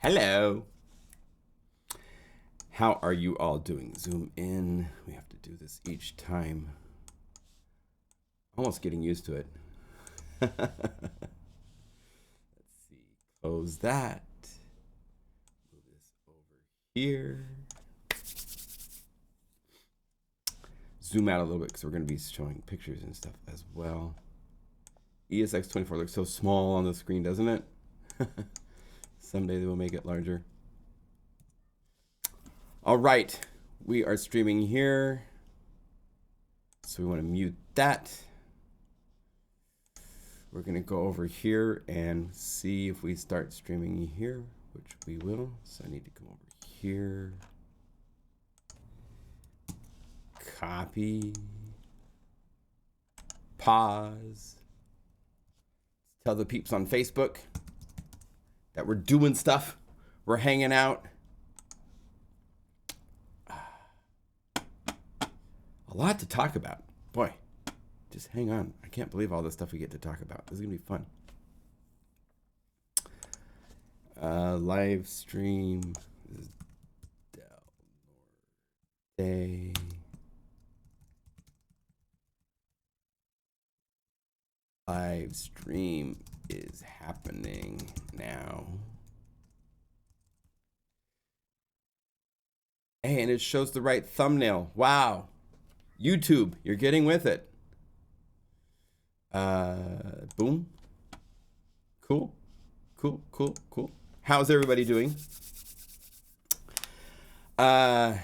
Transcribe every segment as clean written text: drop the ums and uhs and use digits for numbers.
Hello. How are you all doing? Zoom in. We have to do this each time. Almost getting used to it. Let's see. Close that. Move this over here. Zoom out a little bit because we're going to be showing pictures and stuff as well. ESX24 looks so small on the screen, doesn't it? Someday they will make it larger. All right, we are streaming here. So we want to mute that. We're going to go over here and see if we start streaming here, which we will. So I need to come over here. Copy. Pause. Tell the peeps on Facebook that we're doing stuff. We're hanging out. A lot to talk about. Boy, just hang on. I can't believe all the stuff we get to talk about. This is going to be fun. Live stream. This is Del Norte. Live stream is happening now. Hey, and it shows the right thumbnail. Wow. YouTube, you're getting with it. Boom. Cool. Cool. How's everybody doing? And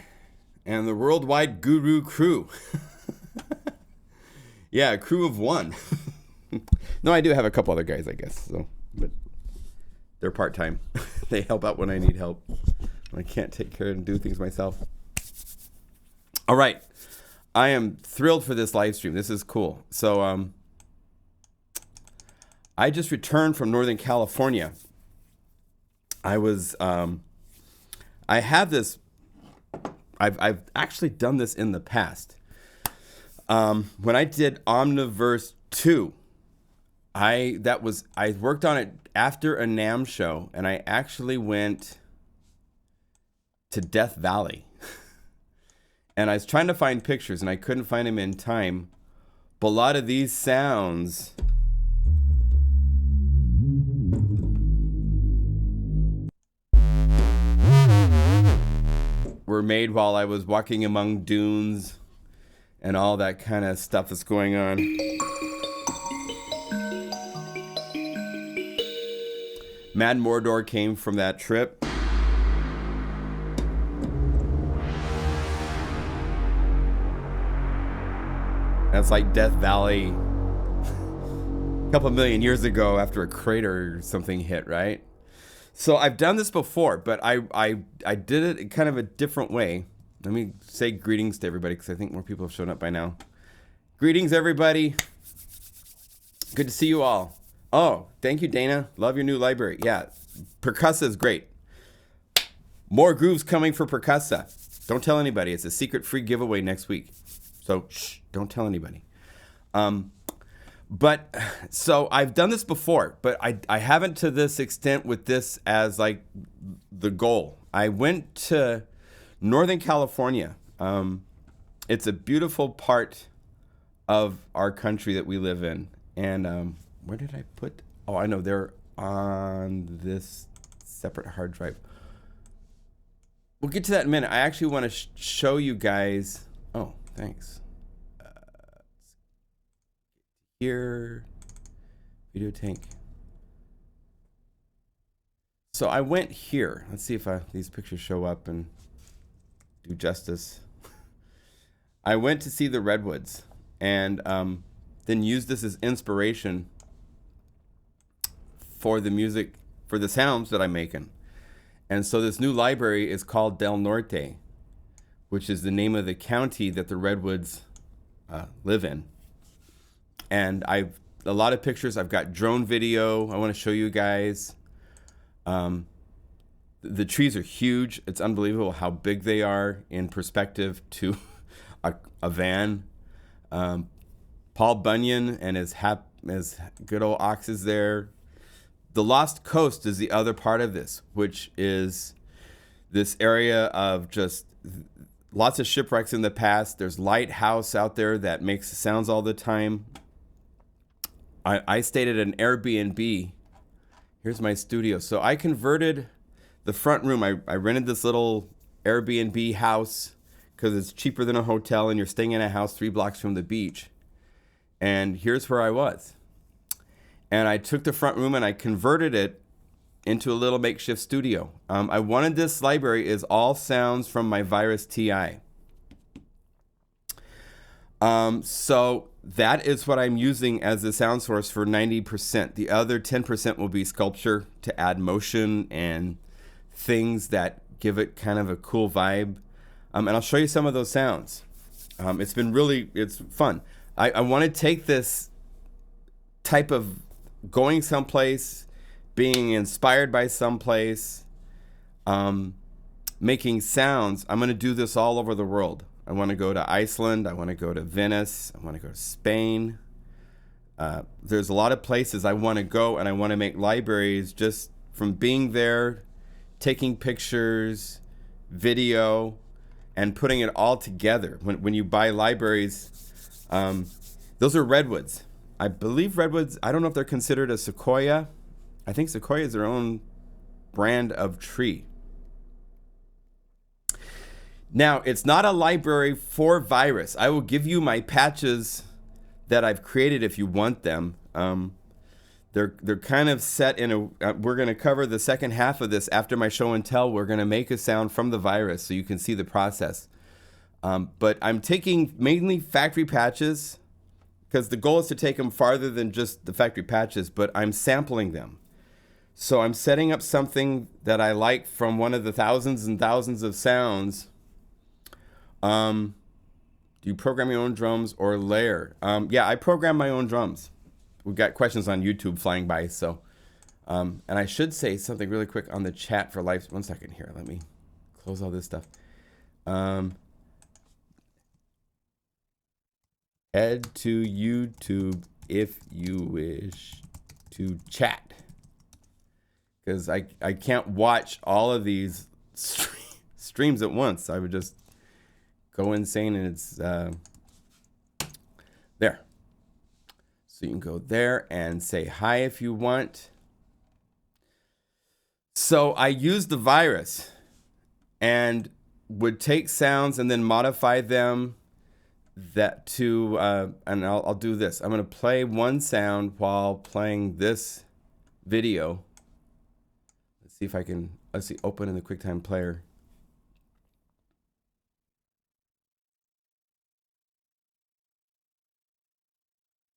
the worldwide guru crew. Yeah, a crew of one. No, I do have a couple other guys, I guess. So, but they're part-time. They help out when I need help. I can't take care and do things myself. All right. I am thrilled for this live stream. This is cool. So I just returned from Northern California. I have this, I've actually done this in the past. When I did Omniverse 2, I worked on it after a NAMM show, and I actually went to Death Valley. And I was trying to find pictures, and I couldn't find them in time. But a lot of these sounds were made while I was walking among dunes and all that kind of stuff that's going on. Mad Mordor came from that trip. That's like Death Valley a couple million years ago after a crater or something hit, right? So I've done this before, but I did it in kind of a different way. Let me say greetings to everybody because I think more people have shown up by now. Greetings, everybody. Good to see you all. Oh, thank you, Dana. Love your new library. Yeah, Percussa is great. More grooves coming for Percussa. Don't tell anybody. It's a secret free giveaway next week. So, shh, don't tell anybody. But, so I've done this before, but I haven't to this extent with this as like the goal. I went to Northern California. It's a beautiful part of our country that we live in. And where did I put? Oh, I know, they're on this separate hard drive. We'll get to that in a minute. I actually want to show you guys. Oh, thanks. Here, video tank. So I went here. Let's see if these pictures show up and do justice. I went to see the redwoods and then used this as inspiration for the music, for the sounds that I'm making. And so this new library is called Del Norte, which is the name of the county that the redwoods live in. And a lot of pictures. I've got drone video. I want to show you guys. The trees are huge. It's unbelievable how big they are in perspective to a van. Paul Bunyan and his good old ox is there. the Lost Coast is the other part of this, which is this area of just lots of shipwrecks in the past. There's lighthouse out there that makes sounds all the time. I stayed at an Airbnb. Here's my studio. So I converted the front room. I rented this little Airbnb house because it's cheaper than a hotel and you're staying in a house 3 blocks from the beach. And here's where I was. And I took the front room and I converted it into a little makeshift studio. I wanted this library is all sounds from my Virus TI. So that is what I'm using as the sound source for 90%. The other 10% will be sculpture to add motion and things that give it kind of a cool vibe. And I'll show you some of those sounds. It's fun. I want to take this type of going someplace, being inspired by someplace, making sounds. I'm going to do this all over the world. I want to go to Iceland. I want to go to Venice. I want to go to Spain. There's a lot of places I want to go, and I want to make libraries just from being there, taking pictures, video, and putting it all together. When you buy libraries, those are redwoods. I believe redwoods, I don't know if they're considered a sequoia. I think sequoia is their own brand of tree. Now, it's not a library for Virus. I will give you my patches that I've created if you want them. They're kind of set in a, we're going to cover the second half of this after my show and tell. We're going to make a sound from the Virus so you can see the process. But I'm taking mainly factory patches because the goal is to take them farther than just the factory patches, but I'm sampling them. So I'm setting up something that I like from one of the thousands and thousands of sounds. Do you program your own drums or layer? Yeah, I program my own drums. We've got questions on YouTube flying by, so. And I should say something really quick on the chat for live. 1 second here. Let me close all this stuff. Head to YouTube if you wish to chat. Because I can't watch all of these streams at once. I would just go insane, and it's there. So you can go there and say hi if you want. So I used the Virus and would take sounds and then modify them that to, and I'll do this. I'm going to play one sound while playing this video. Let's see if I can, let's see, open in the QuickTime Player.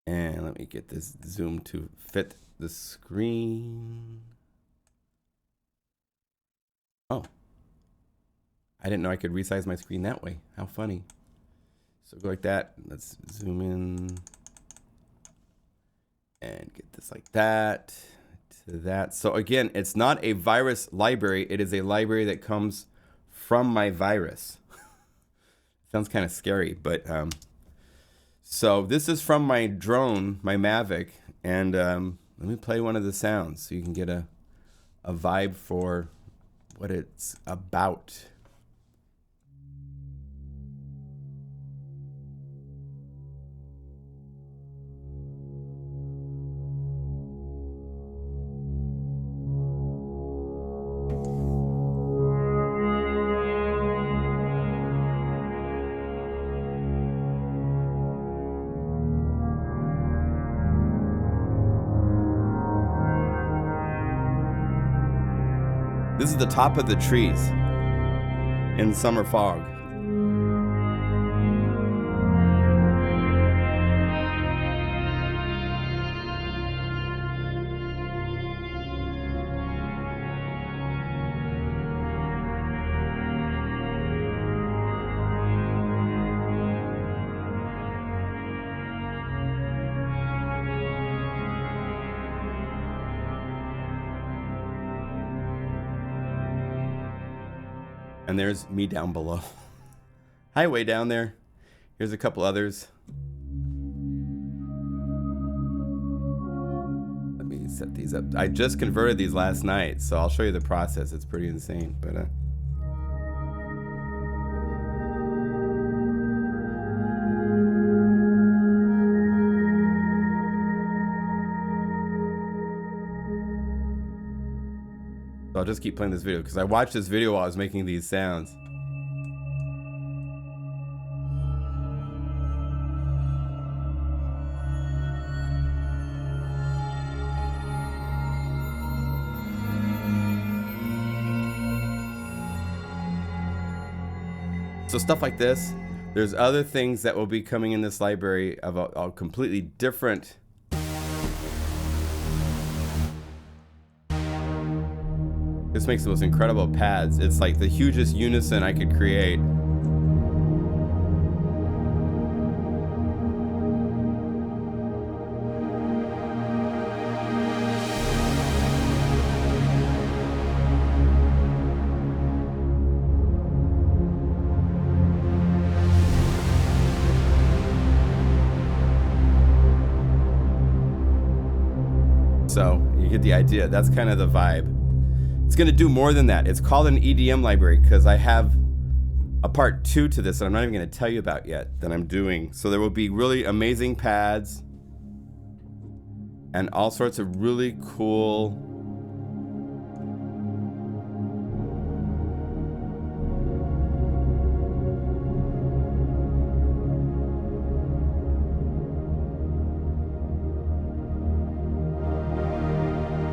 And let me get this zoom to fit the screen. Oh, I didn't know I could resize my screen that way. How funny. So go like that. Let's zoom in and get this like that to that. So again, it's not a Virus library. It is a library that comes from my Virus. Sounds kind of scary, but so this is from my drone, my Mavic, and let me play one of the sounds so you can get a vibe for what it's about. This is the top of the trees in summer fog. And there's me down below. Hi, way down there. Here's a couple others. Let me set these up. I just converted these last night, so I'll show you the process. It's pretty insane, but so I'll just keep playing this video because I watched this video while I was making these sounds. So stuff like this. There's other things that will be coming in this library of a completely different. This makes the most incredible pads. It's like the hugest unison I could create. So you get the idea. That's kind of the vibe. It's going to do more than that. It's called an EDM library because I have a part 2 to this that I'm not even going to tell you about yet that I'm doing. So there will be really amazing pads and all sorts of really cool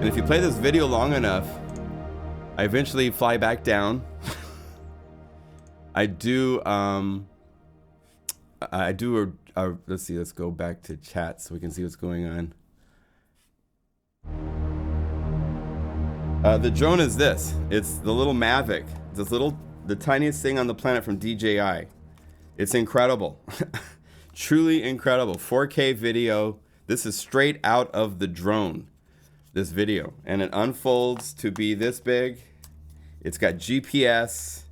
and if you play this video long enough, I eventually fly back down. I do let's see, let's go back to chat so we can see what's going on. The drone is this. It's the little Mavic. The tiniest thing on the planet from DJI. It's incredible. Truly incredible. 4K video. This is straight out of the drone. This video, and it unfolds to be this big. It's got GPS.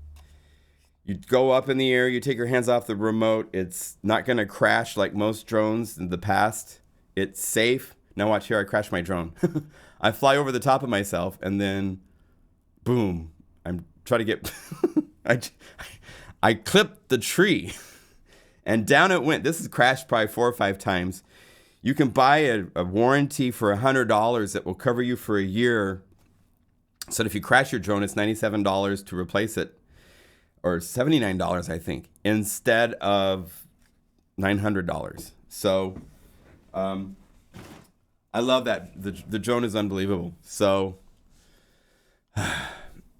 You go up in the air, you take your hands off the remote. It's not gonna crash like most drones in the past. It's safe. Now watch here, I crash my drone. I fly over the top of myself and then boom, I'm trying to get, I clipped the tree and down it went. This has crashed probably 4 or 5 times. You can buy a warranty for $100 that will cover you for a year. So if you crash your drone, it's $97 to replace it, or $79, I think, instead of $900. So I love that. The drone is unbelievable. So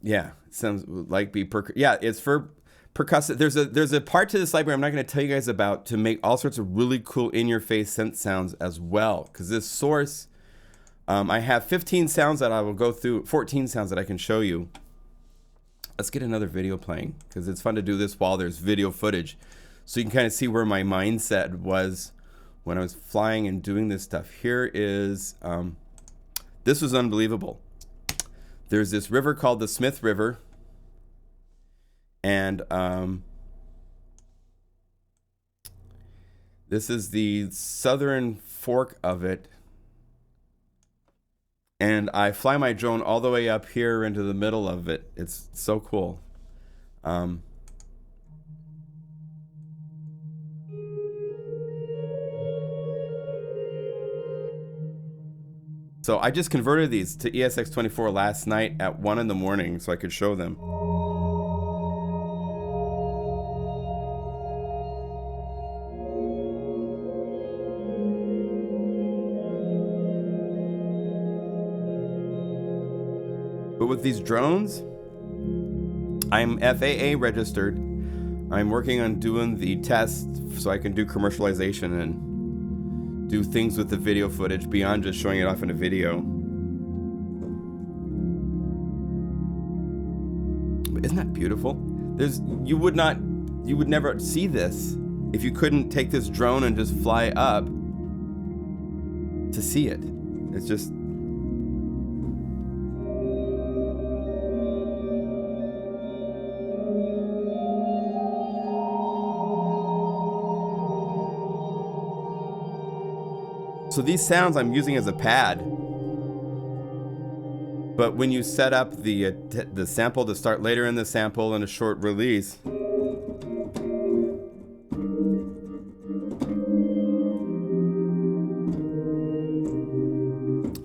yeah, it sounds like it's for Percussa. There's a part to this library I'm not going to tell you guys about to make all sorts of really cool in-your-face synth sounds as well. Because this source, I have 15 sounds that I will go through, 14 sounds that I can show you. Let's get another video playing because it's fun to do this while there's video footage, so you can kind of see where my mindset was when I was flying and doing this stuff. Here is, this was unbelievable. There's this river called the Smith River. And this is the southern fork of it. And I fly my drone all the way up here into the middle of it. It's so cool. So I just converted these to ESX24 last night at 1 in the morning so I could show them. But with these drones, I'm FAA registered. I'm working on doing the test so I can do commercialization and do things with the video footage beyond just showing it off in a video. But isn't that beautiful? You would never see this if you couldn't take this drone and just fly up to see it. It's just so these sounds I'm using as a pad But when you set up the sample to start later in the sample and a short release,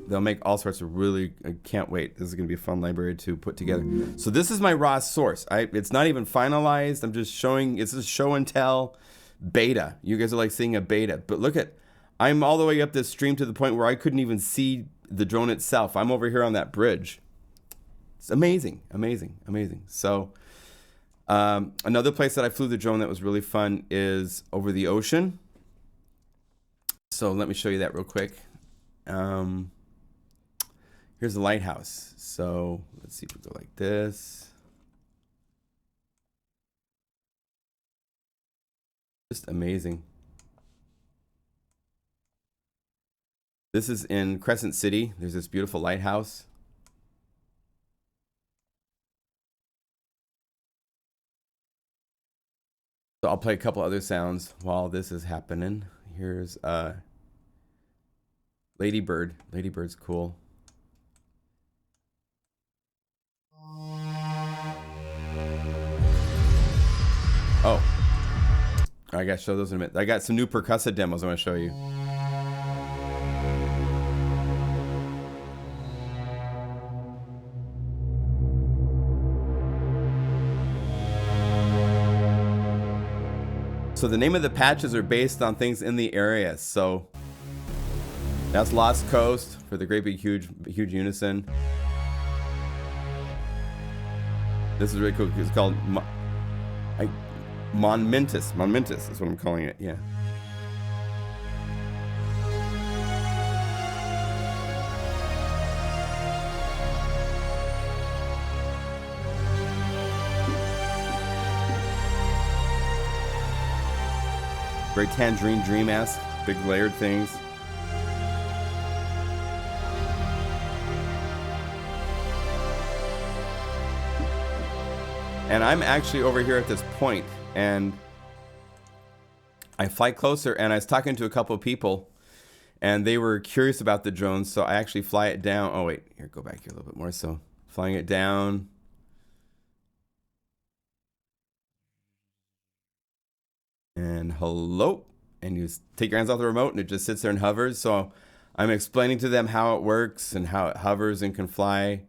they'll make all sorts of really, I can't wait. This is going to be a fun library to put together. So this is my raw source. It's not even finalized. I'm just showing, it's a show and tell beta. You guys are like seeing a beta. But look at, I'm all the way up this stream to the point where I couldn't even see the drone itself. I'm over here on that bridge. It's amazing, amazing, amazing. So another place that I flew the drone that was really fun is over the ocean. So let me show you that real quick. Here's the lighthouse. So let's see if we go like this. Just amazing. This is in Crescent City. There's this beautiful lighthouse. So I'll play a couple other sounds while this is happening. Here's Ladybird. Ladybird's cool. Oh, I gotta show those in a minute. I got some new Percussa demos I want to show you. So the name of the patches are based on things in the area. So that's Lost Coast for the Great Big Huge Unison. This is really cool. It's called Monmentis. Monmentis is what I'm calling it. Yeah. Very Tangerine Dream-esque, big layered things. And I'm actually over here at this point, and I fly closer, and I was talking to a couple of people, and they were curious about the drone, so I actually fly it down. Oh wait, here, go back here a little bit more. So flying it down. And hello, and you take your hands off the remote and it just sits there and hovers. So I'm explaining to them how it works and how it hovers and can fly.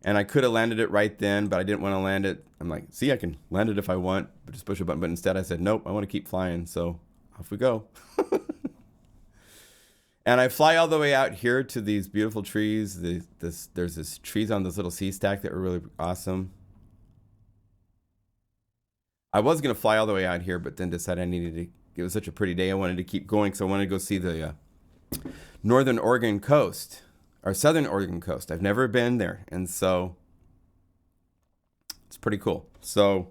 And I could have landed it right then, but I didn't want to land it. I'm like, see, I can land it if I want, but just push a button. But instead I said, nope, I want to keep flying. So off we go. And I fly all the way out here to these beautiful trees. There's this trees on this little sea stack that were really awesome. I was going to fly all the way out here, but then decided I needed to, it was such a pretty day, I wanted to keep going, so I wanted to go see the northern Oregon coast, or southern Oregon coast. I've never been there, and so it's pretty cool. So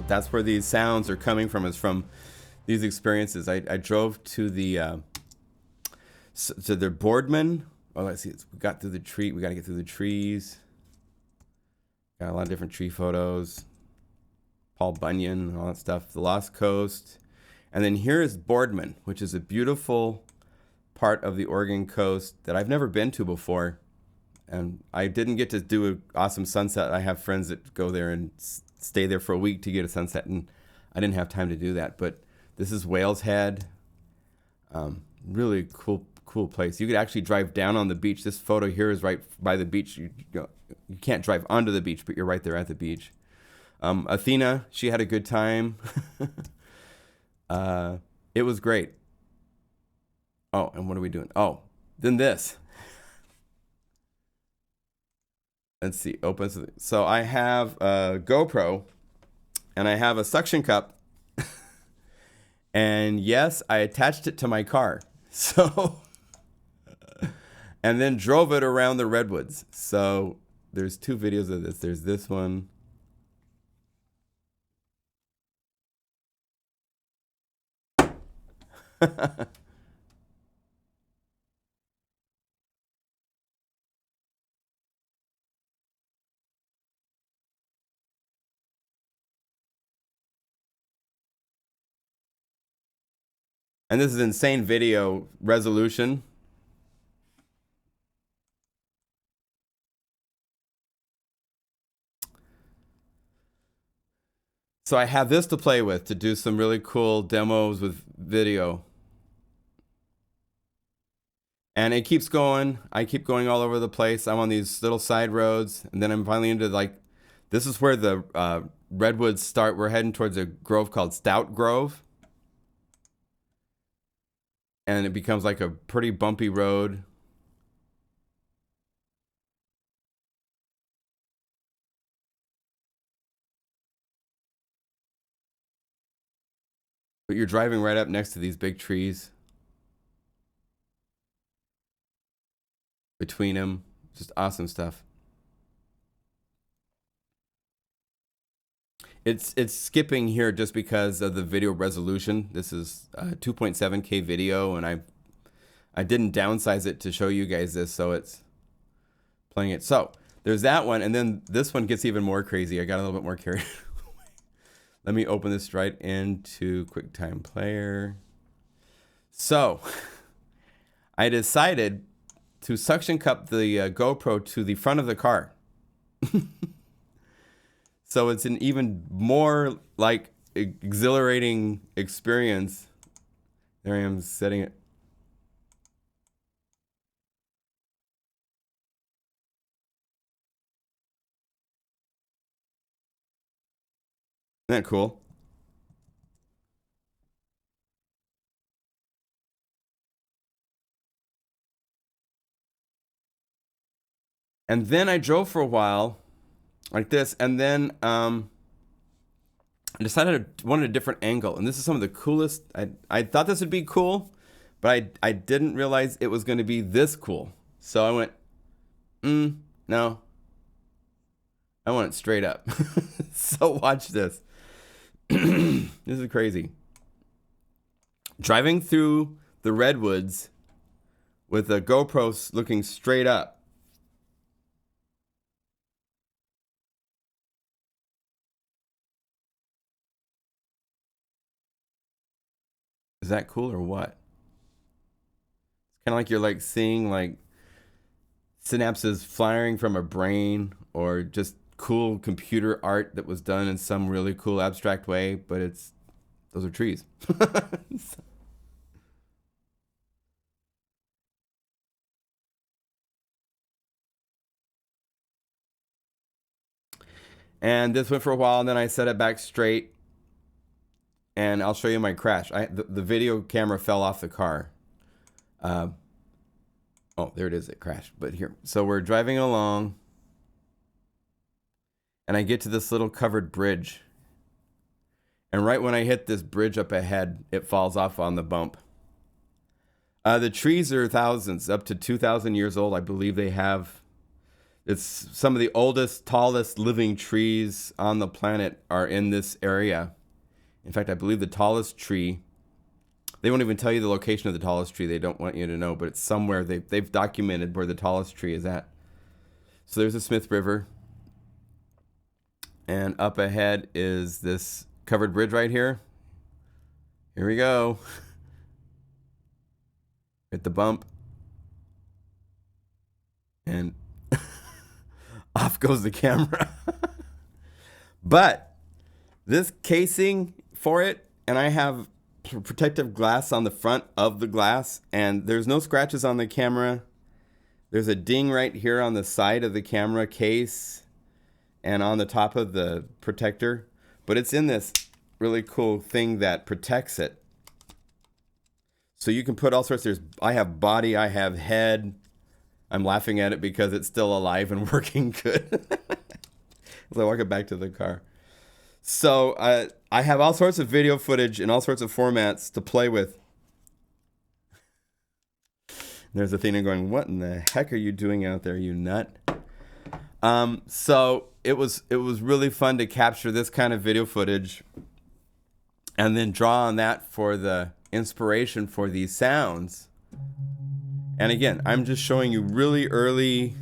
that's where these sounds are coming from, is from these experiences. I drove to the so they're Boardman. Oh, let's see. We got through the tree. We got to get through the trees. Got a lot of different tree photos. Paul Bunyan and all that stuff. The Lost Coast. And then here is Boardman, which is a beautiful part of the Oregon coast that I've never been to before. And I didn't get to do an awesome sunset. I have friends that go there and stay there for a week to get a sunset, and I didn't have time to do that. But this is Whale's Head. Really cool place. You could actually drive down on the beach. This photo here is right by the beach. You can't drive onto the beach, but you're right there at the beach. Athena, she had a good time. It was great. Oh, and what are we doing? Oh, then this. Let's see, open. So I have a GoPro, and I have a suction cup. And yes, I attached it to my car. So, and then drove it around the redwoods. So there's two videos of this. There's this one. And this is insane video resolution. So I have this to play with to do some really cool demos with video. And it keeps going. I keep going all over the place. I'm on these little side roads, and then I'm finally into like, this is where the redwoods start. We're heading towards a grove called Stout Grove. And it becomes like a pretty bumpy road. But you're driving right up next to these big trees. Between them, just awesome stuff. It's skipping here just because of the video resolution. This is 2.7K video, and I didn't downsize it to show you guys this, so it's playing it. So there's that one, and then this one gets even more crazy. I got a little bit more carried away. Let me open this right into QuickTime Player. So I decided to suction cup the GoPro to the front of the car. So it's an even more like exhilarating experience. There I am setting it. Isn't that cool? And then I drove for a while like this, and then I decided I wanted a different angle. And this is some of the coolest. I thought this would be cool, but I didn't realize it was going to be this cool. So I went, no. I want it straight up. So watch this. This is crazy. Driving through the redwoods with a GoPro looking straight up. Is that cool or what? It's kind of like you're like seeing like synapses firing from a brain, or just cool computer art that was done in some really cool abstract way, but those are trees. And this went for a while, and then I set it back straight, and I'll show you my crash. The video camera fell off the car. Oh, there it is. It crashed. But here, so we're driving along, and I get to this little covered bridge. And right when I hit this bridge up ahead, it falls off on the bump. The trees are thousands, up to 2,000 years old. I believe they have. It's some of the oldest, tallest living trees on the planet are in this area. In fact, I believe the tallest tree, they won't even tell you the location of the tallest tree. They don't want you to know, but it's somewhere. They've documented where the tallest tree is at. So there's the Smith River. And up ahead is this covered bridge right here. Here we go. Hit the bump. And off goes the camera. But this casing for it, and I have protective glass on the front of the glass, and there's no scratches on the camera. There's a ding right here on the side of the camera case and on the top of the protector, but it's in this really cool thing that protects it. So you can put all sorts. I have body, I have head. I'm laughing at it because it's still alive and working good. As I walk it back to the car. So I have all sorts of video footage in all sorts of formats to play with. There's Athena going, "What in the heck are you doing out there, you nut?" So it was really fun to capture this kind of video footage and then draw on that for the inspiration for these sounds. And again, I'm just showing you really early.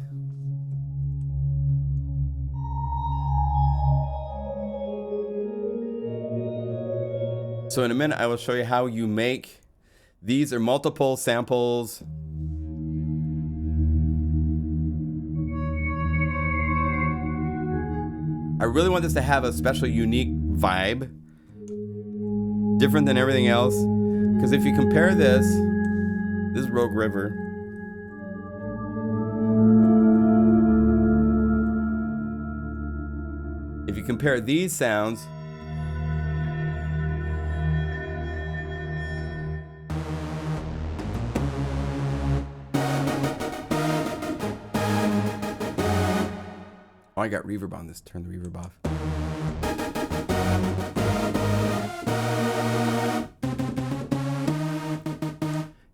So in a minute, I will show you how you make These are multiple samples. I really want this to have a special, unique vibe, different than everything else. Because if you compare this is Rogue River. If you compare these sounds, oh, I got reverb on this. Turn the reverb off.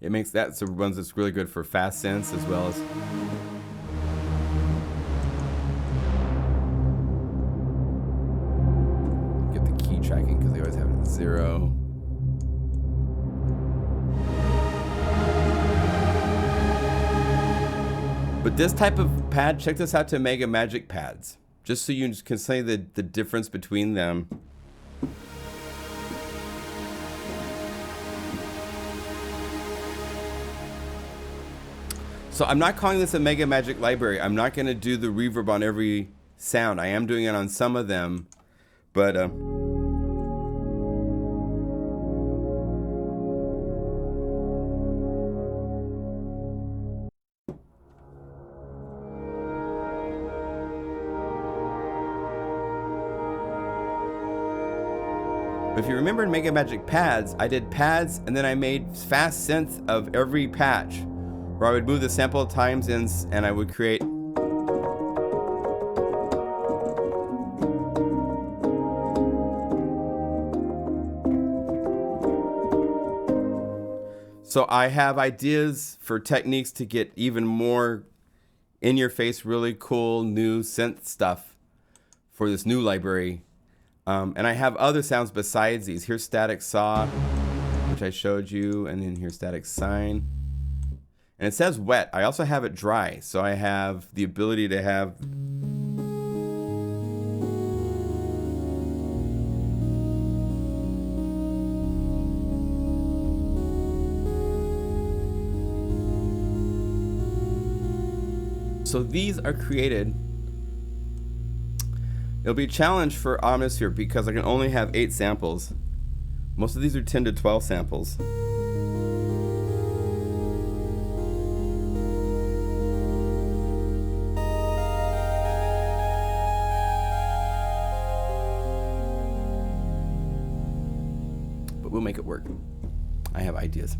It makes that so ones that's really good for fast synths as well as get the key tracking because they always have it at 0. But this type of pad, check this out to Mega Magic pads, just so you can say the difference between them. So I'm not calling this a Mega Magic library. I'm not going to do the reverb on every sound. I am doing it on some of them, but if you remember in Mega Magic pads, I did pads and then I made fast synth of every patch, where I would move the sample times in and I would create. So I have ideas for techniques to get even more in your face, really cool new synth stuff for this new library. And I have other sounds besides these. Here's static saw, which I showed you, and then here's static sine. And it says wet. I also have it dry, so I have the ability to have so these are created. It'll be a challenge for Omnisphere because I can only have 8 samples. Most of these are 10 to 12 samples. But we'll make it work. I have ideas.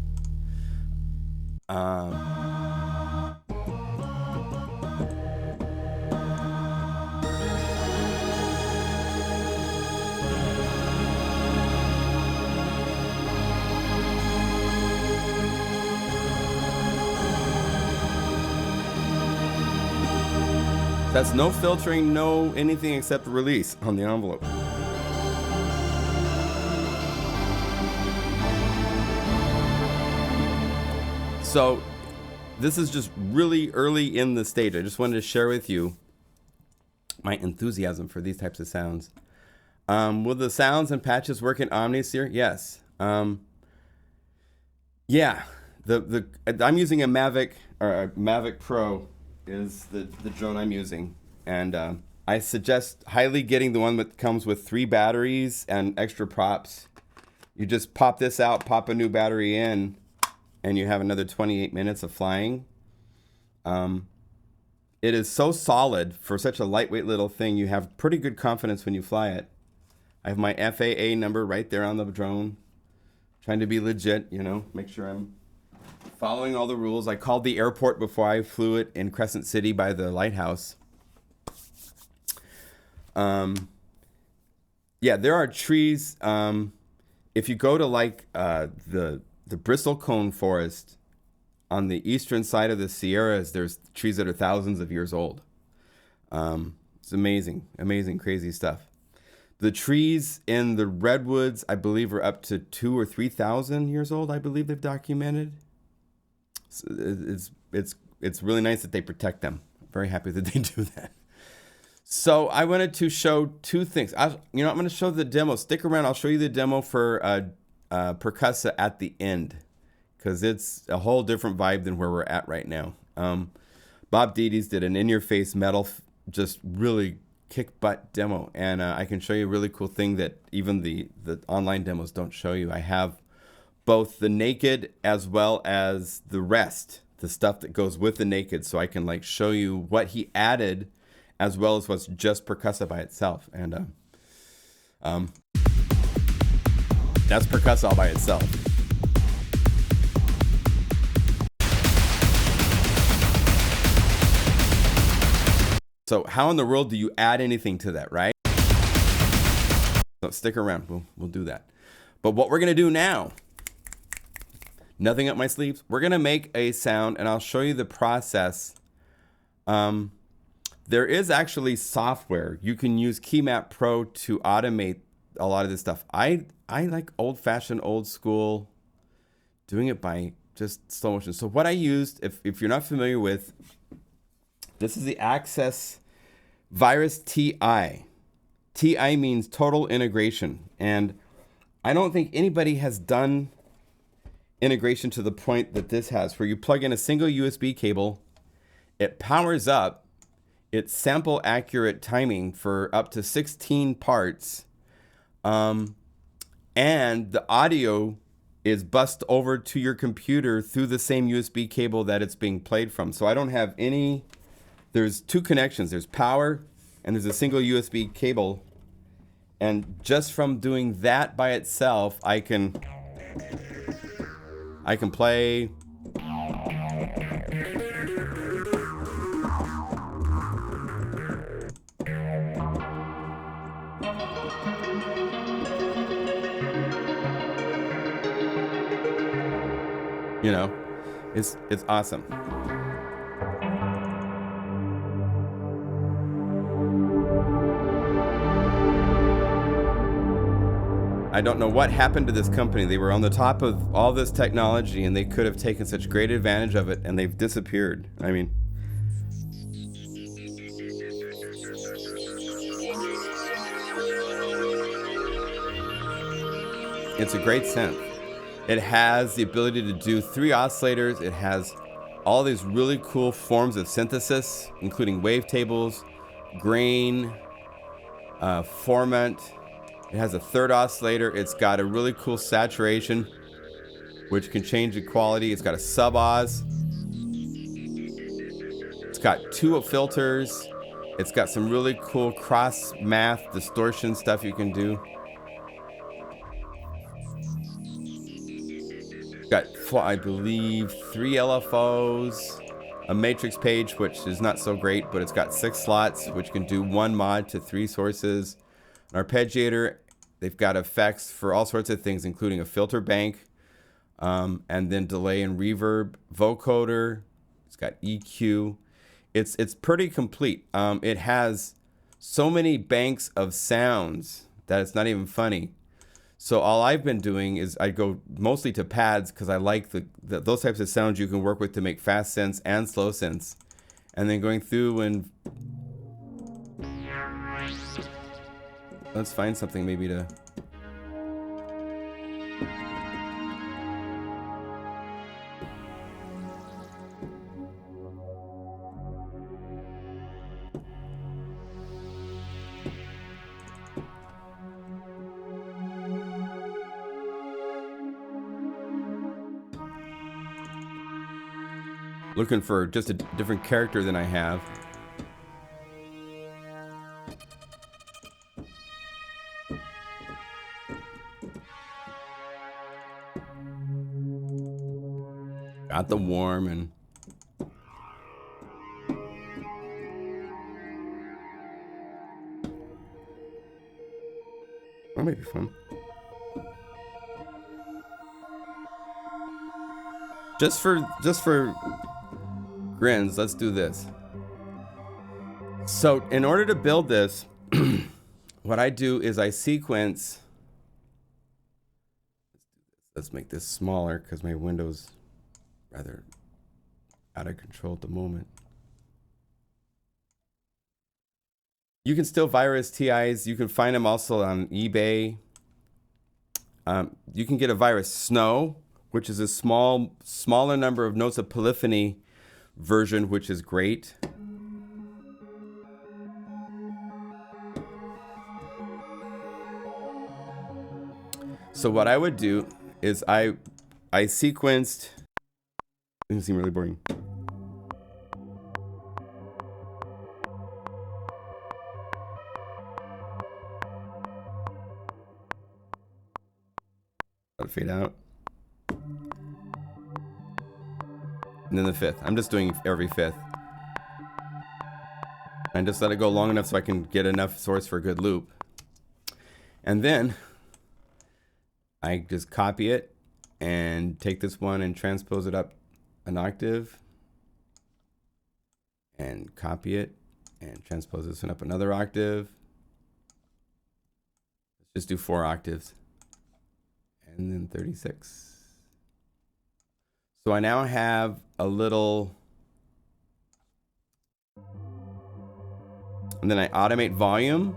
That's no filtering, no anything except release on the envelope. So this is just really early in the stage. I just wanted to share with you my enthusiasm for these types of sounds. Will the sounds and patches work in Omnisphere? Yes. Yeah. I'm using a Mavic, or a Mavic Pro is the drone I'm using, and I suggest highly getting the one that comes with 3 batteries and extra props. You just pop this out, pop a new battery in, and you have another 28 minutes of flying. It is so solid for such a lightweight little thing. You have pretty good confidence when you fly it. I have my FAA number right there on the drone, trying to be legit, you know, make sure I'm following all the rules. I called the airport before I flew it in Crescent City by the lighthouse. Yeah, there are trees. If you go to like the bristlecone forest on the eastern side of the Sierras, there's trees that are thousands of years old. It's amazing, amazing, crazy stuff. The trees in the redwoods, I believe, are up to 2,000 or 3,000 years old. I believe they've documented. It's really nice that they protect them. I'm very happy that they do that. So I wanted to show 2 things. I'm going to show the demo. Stick around. I'll show you the demo for Percussa at the end, because it's a whole different vibe than where we're at right now. Bob Dedes did an in-your-face metal, just really kick-butt demo, and I can show you a really cool thing that even the online demos don't show you. I have both the naked as well as the rest, the stuff that goes with the naked, so I can like show you what he added as well as what's just percussa by itself. And that's percussa all by itself. So how in the world do you add anything to that, right? So stick around, we'll do that. But what we're gonna do now, nothing up my sleeves, we're gonna make a sound and I'll show you the process. There is actually software. You can use Keymap Pro to automate a lot of this stuff. I like old-fashioned, old school, doing it by just slow motion. So what I used, if you're not familiar with, this is the Access Virus TI. TI means total integration. And I don't think anybody has done integration to the point that this has, where you plug in a single USB cable, it powers up, it's sample accurate timing for up to 16 parts, and the audio is bussed over to your computer through the same USB cable that it's being played from. So I don't have any, there's two connections, there's power and there's a single USB cable, and just from doing that by itself, I can play. You know, it's awesome. I don't know what happened to this company. They were on the top of all this technology and they could have taken such great advantage of it, and they've disappeared. I mean, it's a great synth. It has the ability to do 3 oscillators. It has all these really cool forms of synthesis, including wavetables, grain, formant. It has a 3rd oscillator. It's got a really cool saturation, which can change the quality. It's got a sub-os. It's got 2 filters. It's got some really cool cross-math distortion stuff you can do. Got, I believe, 3 LFOs, a matrix page, which is not so great, but it's got 6 slots, which can do 1 mod to 3 sources, an arpeggiator. They've got effects for all sorts of things, including a filter bank, and then delay and reverb, vocoder. It's got EQ. It's pretty complete. It has so many banks of sounds that it's not even funny. So all I've been doing is I go mostly to pads because I like those types of sounds you can work with to make fast synths and slow synths. And then going through and let's find something maybe to... Looking for just a different character than I have. Got the warm and that might be fun. Just for grins, let's do this. So in order to build this, what I do is I sequence. Let's make this smaller because my window's rather out of control at the moment. You can still virus TIs. You can find them also on eBay. You can get a virus snow, which is a smaller number of notes of polyphony version, which is great. So what I would do is I sequenced. It doesn't seem really boring. Fade out. And then the fifth. I'm just doing every fifth. And just let it go long enough so I can get enough source for a good loop. And then I just copy it and take this one and transpose it up an octave. And copy it and transpose this one up another octave. Let's just do 4 octaves. And then 36. So I now have a little, and then I automate volume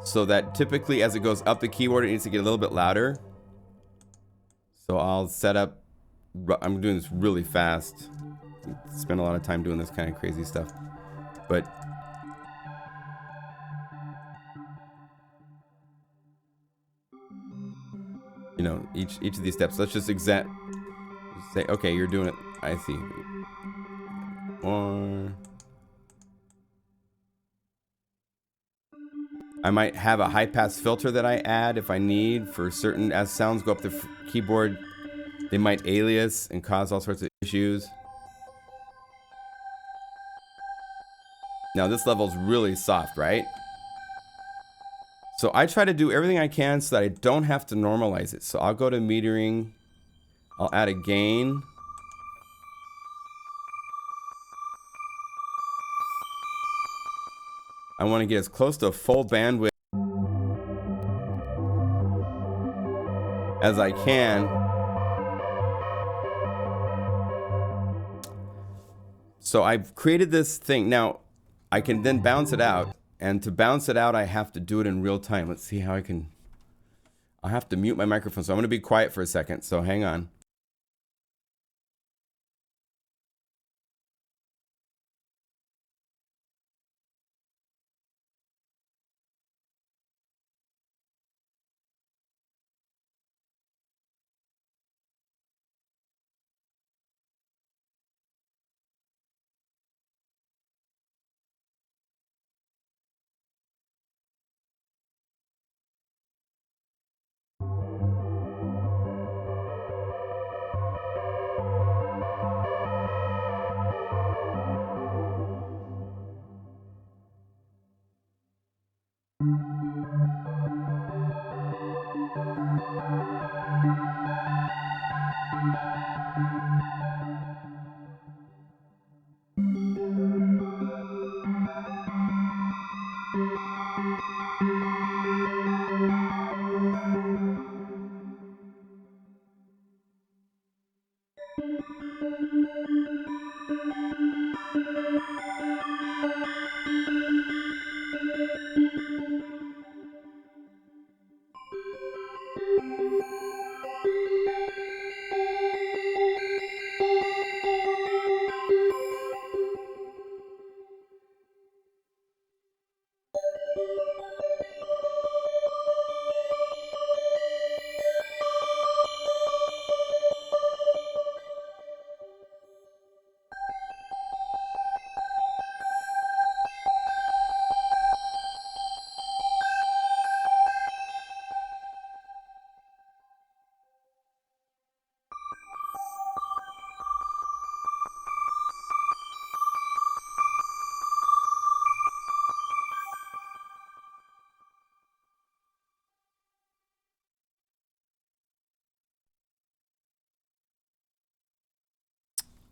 so that typically as it goes up the keyboard, it needs to get a little bit louder. So I'll set up, I'm doing this really fast. Spend a lot of time doing this kind of crazy stuff, but you know, each of these steps, let's just say, okay, you're doing it. I see. Or I might have a high pass filter that I add if I need for certain, as sounds go up the keyboard, they might alias and cause all sorts of issues. Now this level's really soft, right? So I try to do everything I can so that I don't have to normalize it. So I'll go to metering. I'll add a gain. I want to get as close to a full bandwidth as I can. So I've created this thing. Now I can then bounce it out. And to bounce it out, I have to do it in real time. Let's see how I can. I'll have to mute my microphone. So I'm going to be quiet for a second. So hang on.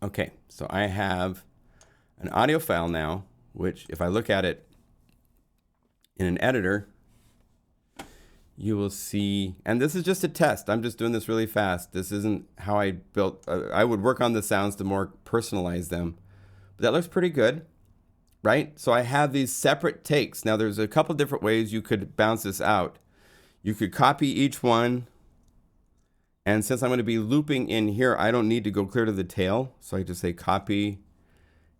Okay, so I have an audio file now, which if I look at it in an editor, you will see, and this is just a test. I'm just doing this really fast. This isn't how I built, I would work on the sounds to more personalize them. But that looks pretty good, right? So I have these separate takes. Now there's a couple different ways you could bounce this out. You could copy each one And since I'm going to be looping in here, I don't need to go clear to the tail. So I just say copy.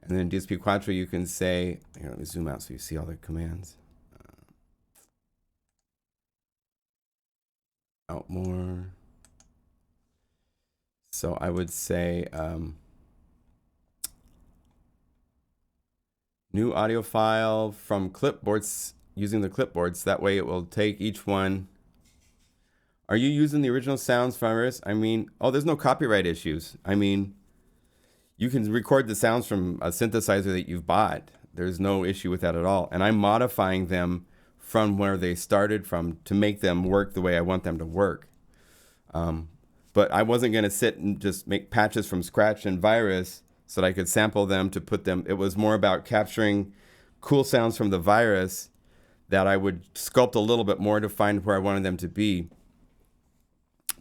And then DSP Quattro, you can say, here, let me zoom out so you see all the commands. Out more. So I would say new audio file from clipboards, using the clipboards. That way it will take each one. Are you using the original sounds virus? I mean, oh, there's no copyright issues. I mean, you can record the sounds from a synthesizer that you've bought. There's no issue with that at all. And I'm modifying them from where they started from to make them work the way I want them to work. But I wasn't going to sit and just make patches from scratch in virus so that I could sample them to put them. It was more about capturing cool sounds from the virus that I would sculpt a little bit more to find where I wanted them to be.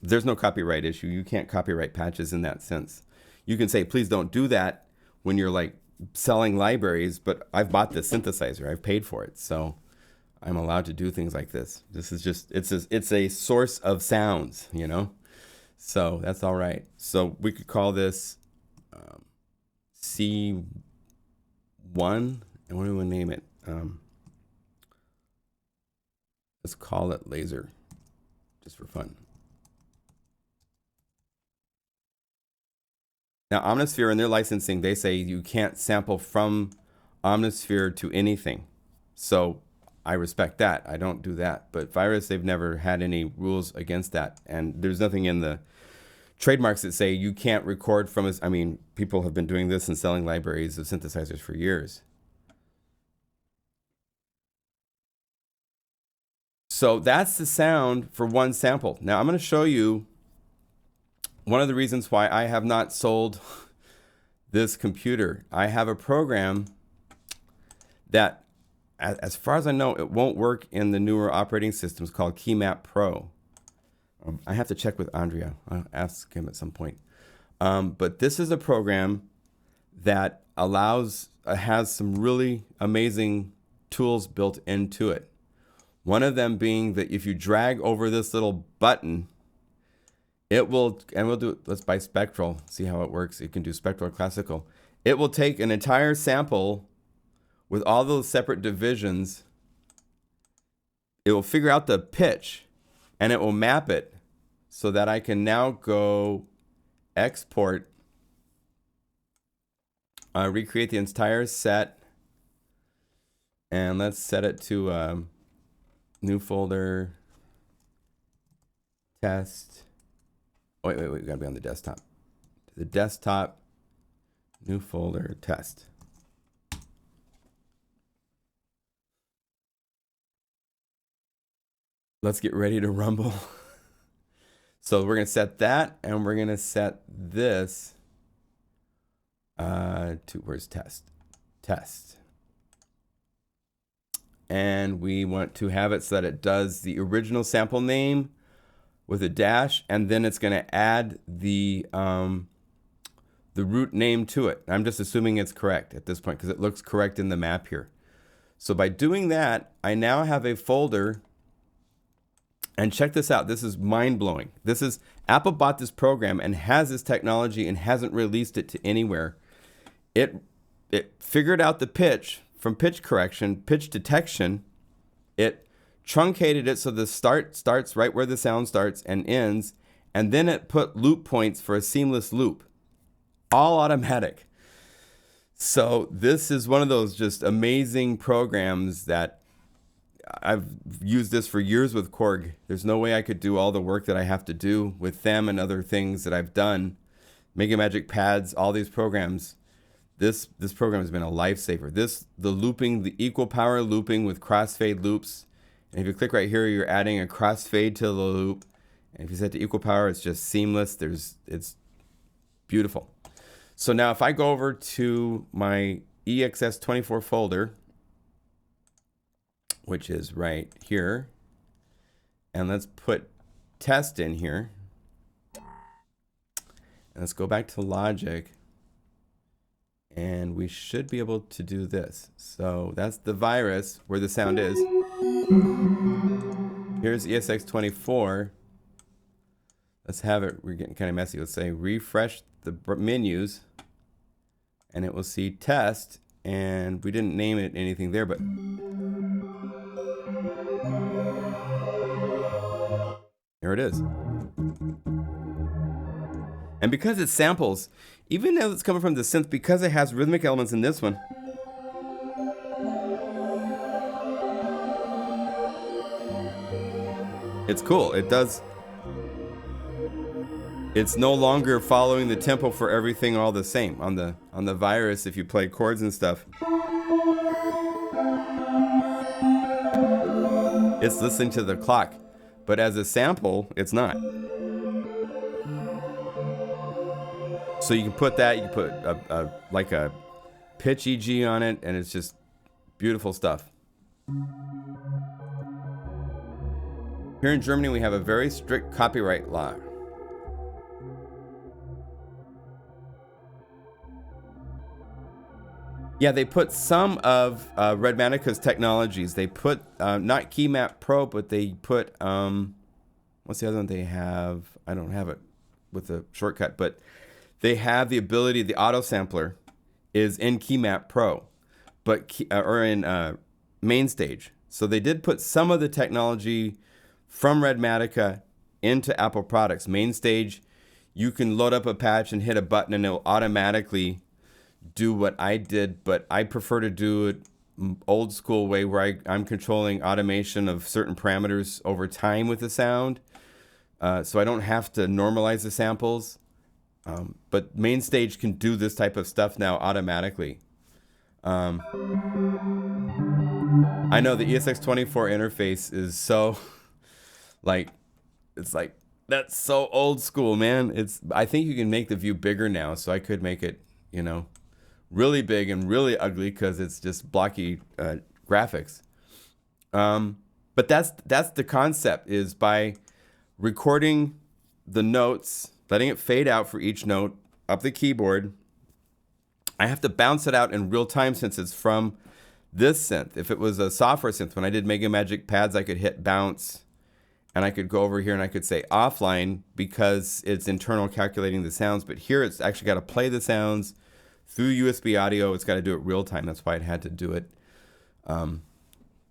There's no copyright issue. You can't copyright patches in that sense. You can say, please don't do that when you're like selling libraries, but I've bought this synthesizer. I've paid for it. So I'm allowed to do things like this. This is just, it's a source of sounds, you know? So that's all right. So we could call this C1. And what do we name it? Let's call it laser, just for fun. Now, Omnisphere, in their licensing, they say you can't sample from Omnisphere to anything. So I respect that. I don't do that. But Virus, they've never had any rules against that. And there's nothing in the trademarks that say you can't record from us. I mean, people have been doing this and selling libraries of synthesizers for years. So that's the sound for one sample. Now, I'm going to show you one of the reasons why I have not sold this computer. I have a program that, as far as I know, it won't work in the newer operating systems called Keymap Pro. I have to check with Andrea. I'll ask him at some point. But this is a program that has some really amazing tools built into it. One of them being that if you drag over this little button, it will, and we'll do it, let's buy Spectral, see how it works. It can do Spectral or Classical. It will take an entire sample with all those separate divisions. It will figure out the pitch and it will map it so that I can now go export, recreate the entire set, and let's set it to new folder, test. Wait, we gotta be on the desktop. The desktop, new folder, test. Let's get ready to rumble. So we're gonna set that, and we're gonna set this to, where's test? Test. And we want to have it so that it does the original sample name with a dash, and then it's going to add the root name to it. I'm just assuming it's correct at this point because it looks correct in the map here. So by doing that, I now have a folder, and check this out. This is mind-blowing. This is, Apple bought this program and has this technology and hasn't released it to anywhere. It figured out the pitch from pitch correction, pitch detection. It truncated it so the starts right where the sound starts and ends, and then it put loop points for a seamless loop, all automatic. So this is one of those just amazing programs that I've used this for years with Korg. There's no way I could do all the work that I have to do with them and other things that I've done. Mega Magic Pads, all these programs. This program has been a lifesaver. The looping, the equal power looping with crossfade loops. And if you click right here, you're adding a crossfade to the loop. And if you set to equal power, it's just seamless. It's beautiful. So now if I go over to my EXS24 folder, which is right here, and let's put test in here. And let's go back to Logic. And we should be able to do this. So that's the virus where the sound is. Here's ESX24. Let's have it, we're getting kind of messy. Let's say refresh the menus and it will see test, and we didn't name it anything there, but here it is. And because it samples, even though it's coming from the synth, because it has rhythmic elements in this one, it's cool. It does. It's no longer following the tempo for everything all the same. On the virus, if you play chords and stuff, it's listening to the clock. But as a sample, it's not. So you can put that, you can put like a pitch EG on it, and it's just beautiful stuff. Here in Germany, we have a very strict copyright law. Yeah, they put some of Redmanica's technologies. They put, not Keymap Pro, but they put, what's the other one they have? I don't have it with a shortcut, but they have the ability, the auto sampler is in Keymap Pro, but or in Mainstage. So they did put some of the technology from Redmatica into Apple products. Mainstage, you can load up a patch and hit a button and it will automatically do what I did, but I prefer to do it old school way where I'm controlling automation of certain parameters over time with the sound. So I don't have to normalize the samples. But Mainstage can do this type of stuff now automatically. I know the ESX24 interface is so like, it's like, that's so old school, man. I think you can make the view bigger now, so I could make it, you know, really big and really ugly because it's just blocky graphics. But that's the concept, is by recording the notes, letting it fade out for each note up the keyboard. I have to bounce it out in real time since it's from this synth. If it was a software synth, when I did Mega Magic pads, I could hit bounce and I could go over here and I could say offline because it's internal calculating the sounds. But here it's actually got to play the sounds through USB audio. It's got to do it real time. That's why it had to do it. And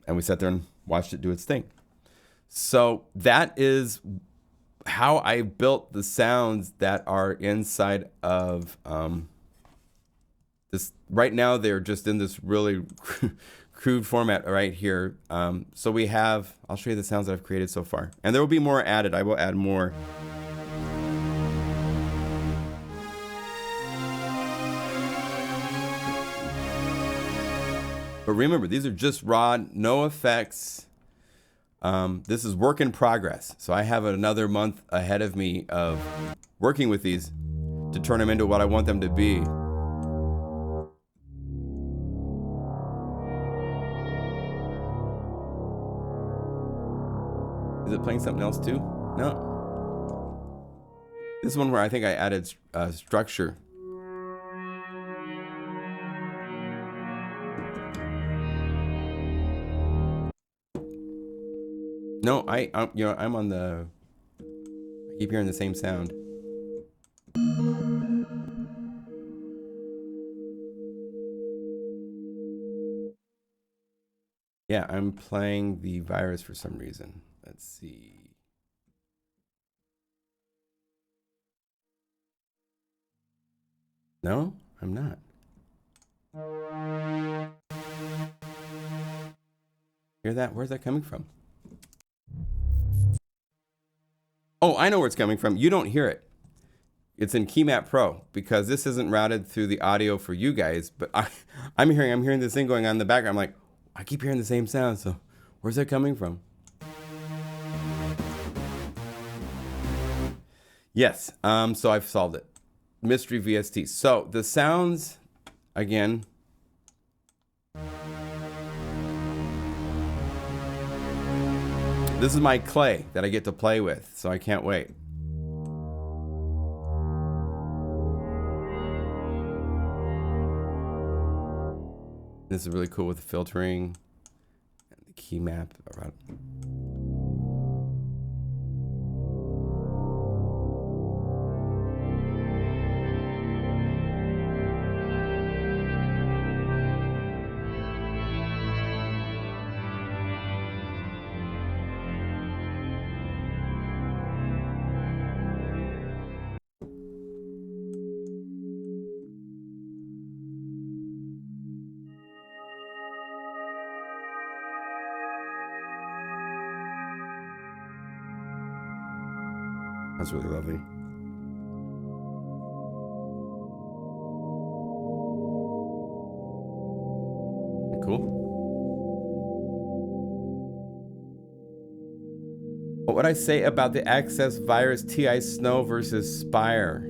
we sat there and watched it do its thing. So that is how I built the sounds that are inside of this. Right now, they're just in this really crude format right here. So we have, I'll show you the sounds that I've created so far. And there will be more added. I will add more. But remember, these are just raw, no effects. This is work in progress. So I have another month ahead of me of working with these to turn them into what I want them to be. Is it playing something else too? No. This is one where I think I added structure. No, I'm on the, I keep hearing the same sound. Yeah, I'm playing the virus for some reason. Let's see. No, I'm not. Hear that? Where's that coming from? Oh, I know where it's coming from. You don't hear it. It's in Keymap Pro because this isn't routed through the audio for you guys, but I'm hearing this thing going on in the background. I'm like, I keep hearing the same sound, so where's that coming from? Yes, so I've solved it. Mystery VST. So the sounds, again, this is my clay that I get to play with, so I can't wait. This is really cool with the filtering and the key map around. That's really lovely. Cool. What would I say about the Access Virus TI Snow versus Spire?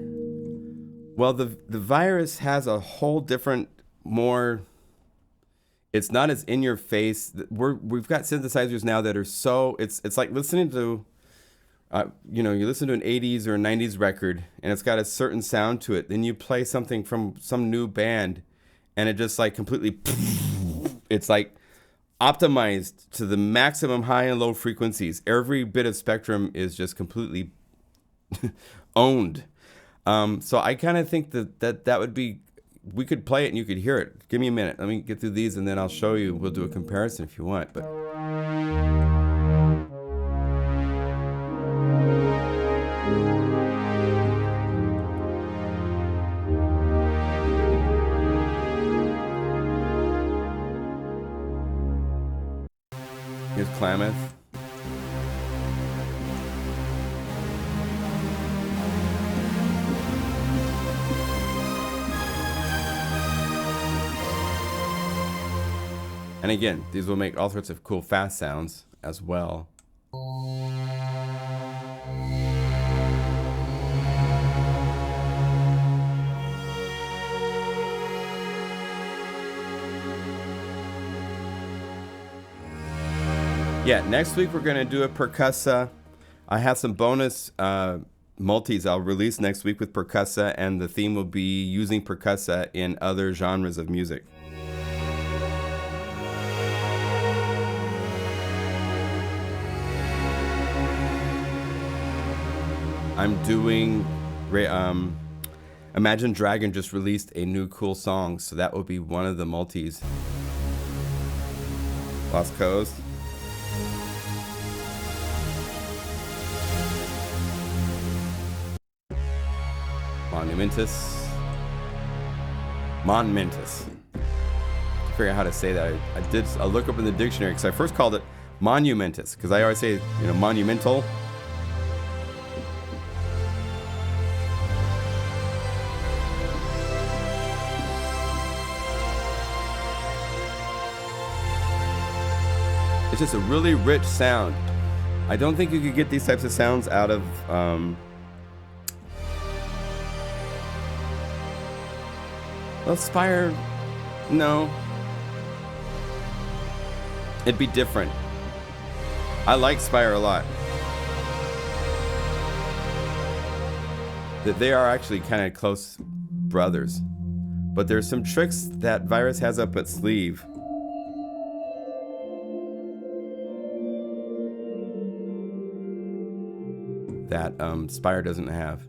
Well, the Virus has a whole different, more. It's not as in your face. We've got synthesizers now that are so. It's like listening to, you listen to an 80s or a 90s record, and it's got a certain sound to it. Then you play something from some new band, and it just like completely. It's like optimized to the maximum high and low frequencies. Every bit of spectrum is just completely owned. So I kind of think that would be, we could play it and you could hear it. Give me a minute. Let me get through these and then I'll show you. We'll do a comparison if you want. But here's Klamath. And again, these will make all sorts of cool fast sounds as well. Yeah, next week we're going to do a Percussa. I have some bonus multis I'll release next week with Percussa, and the theme will be using Percussa in other genres of music. I'm doing, Imagine Dragon just released a new cool song, so that will be one of the multis. Lost Coast. Monumentus. Figure out how to say that. I'll look up in the dictionary because I first called it monumentus because I always say, monumental. It's just a really rich sound. I don't think you could get these types of sounds out of well, Spire, no. It'd be different. I like Spire a lot. They are actually kind of close brothers. But there's some tricks that Virus has up its sleeve. That Spire doesn't have.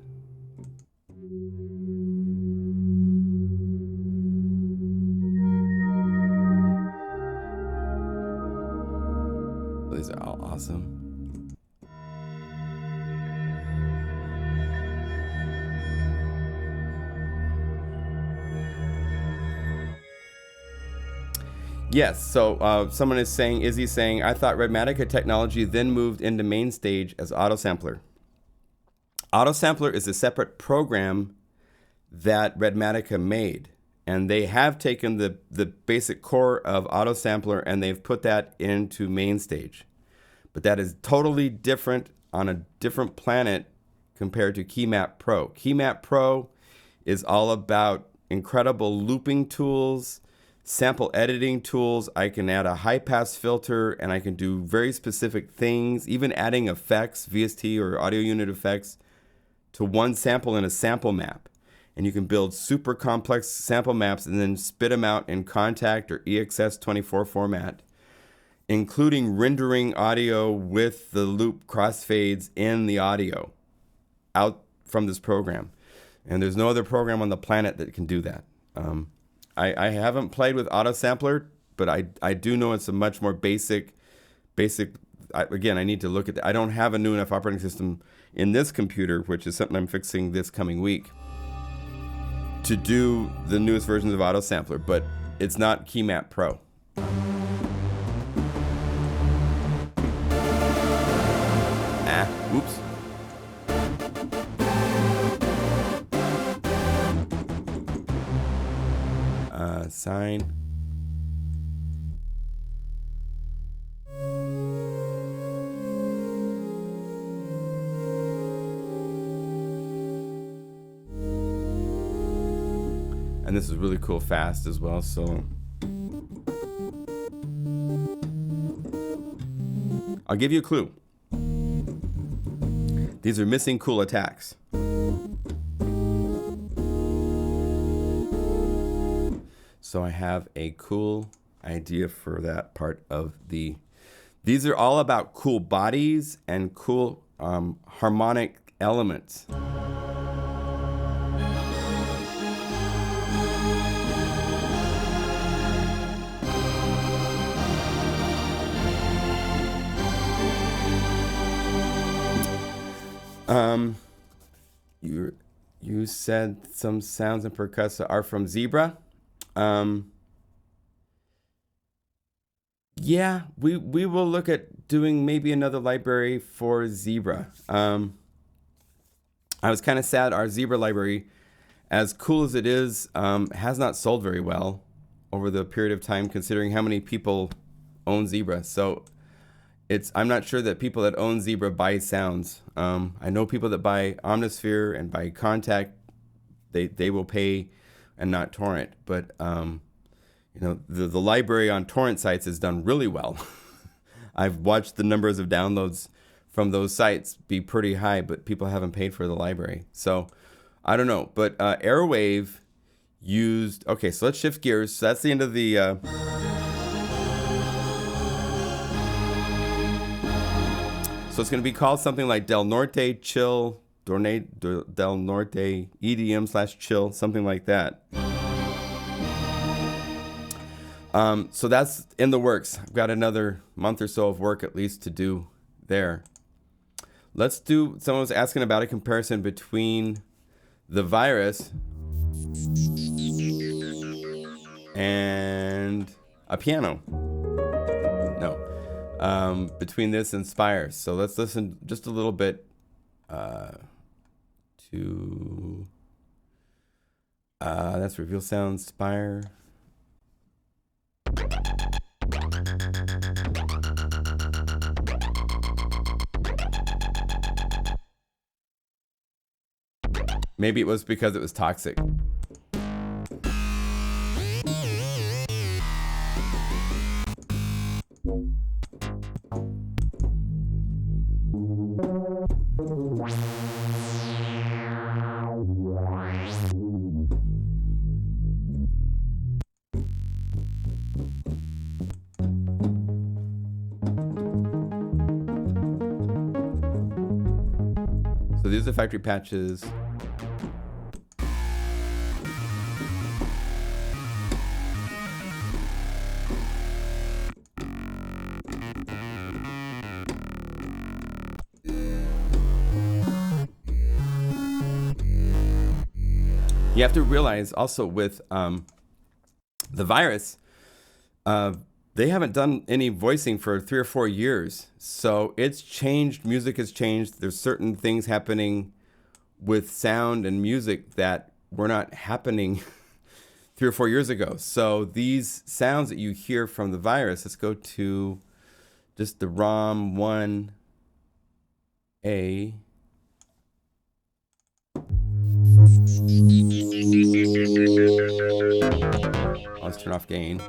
These are all awesome. Yes, so someone is saying, Izzy saying, I thought Redmatica technology then moved into main stage as autosampler. Autosampler is a separate program that Redmatica made, and they have taken the basic core of autosampler and they've put that into main stage. But that is totally different on a different planet compared to Keymap Pro. Keymap Pro is all about incredible looping tools, sample editing tools. I can add a high pass filter and I can do very specific things, even adding effects, VST or audio unit effects, to one sample in a sample map. And you can build super complex sample maps and then spit them out in Contact or EXS24 format, including rendering audio with the loop crossfades in the audio out from this program. And there's no other program on the planet that can do that. I haven't played with autosampler, but I do know it's a much more basic. Again, I need to look at that. I don't have a new enough operating system in this computer, which is something I'm fixing this coming week, to do the newest versions of autosampler, but it's not Keymap Pro. Oops. sine. And this is really cool fast as well, so I'll give you a clue. These are missing cool attacks. So I have a cool idea for that part of the... These are all about cool bodies and cool harmonic elements. You said some sounds in percussa are from Zebra. Yeah, we will look at doing maybe another library for Zebra. I was kind of sad our Zebra library, as cool as it is, has not sold very well over the period of time, considering how many people own Zebra. So I'm not sure that people that own Zebra buy sounds. I know people that buy Omnisphere and buy Contact, they will pay and not torrent. But you know, the library on torrent sites has done really well. I've watched the numbers of downloads from those sites be pretty high, but people haven't paid for the library. So I don't know. But Airwave used... Okay, so let's shift gears. So that's the end of the... So it's going to be called something like Del Norte Chill, Del Norte EDM / chill, something like that. So that's in the works. I've got another month or so of work at least to do there. Let's do, someone was asking about a comparison between the Virus and a piano. No. Between this and Spire. So let's listen just a little bit to that's Reveal Sound, Spire. Maybe it was because it was toxic. So these are factory patches. You have to realize also with the Virus, they haven't done any voicing for 3 or 4 years. So it's changed. Music has changed. There's certain things happening with sound and music that were not happening 3 or 4 years ago. So these sounds that you hear from the Virus, let's go to just the ROM 1A. Let's turn off gain.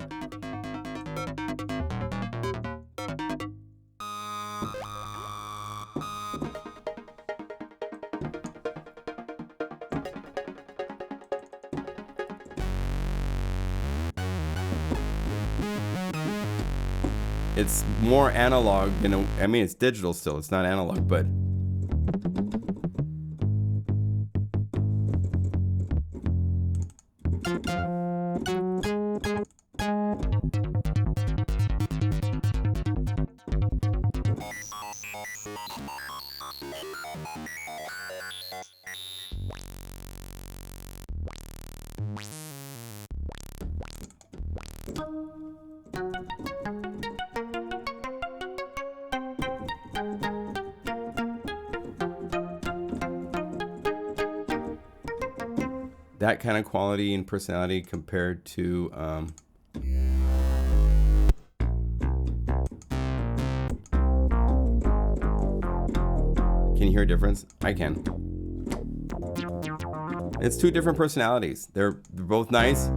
It's more analog, you know. I mean, it's digital still. It's not analog, but that kind of quality and personality compared to can you hear a difference? I can. It's two different personalities. They're both nice.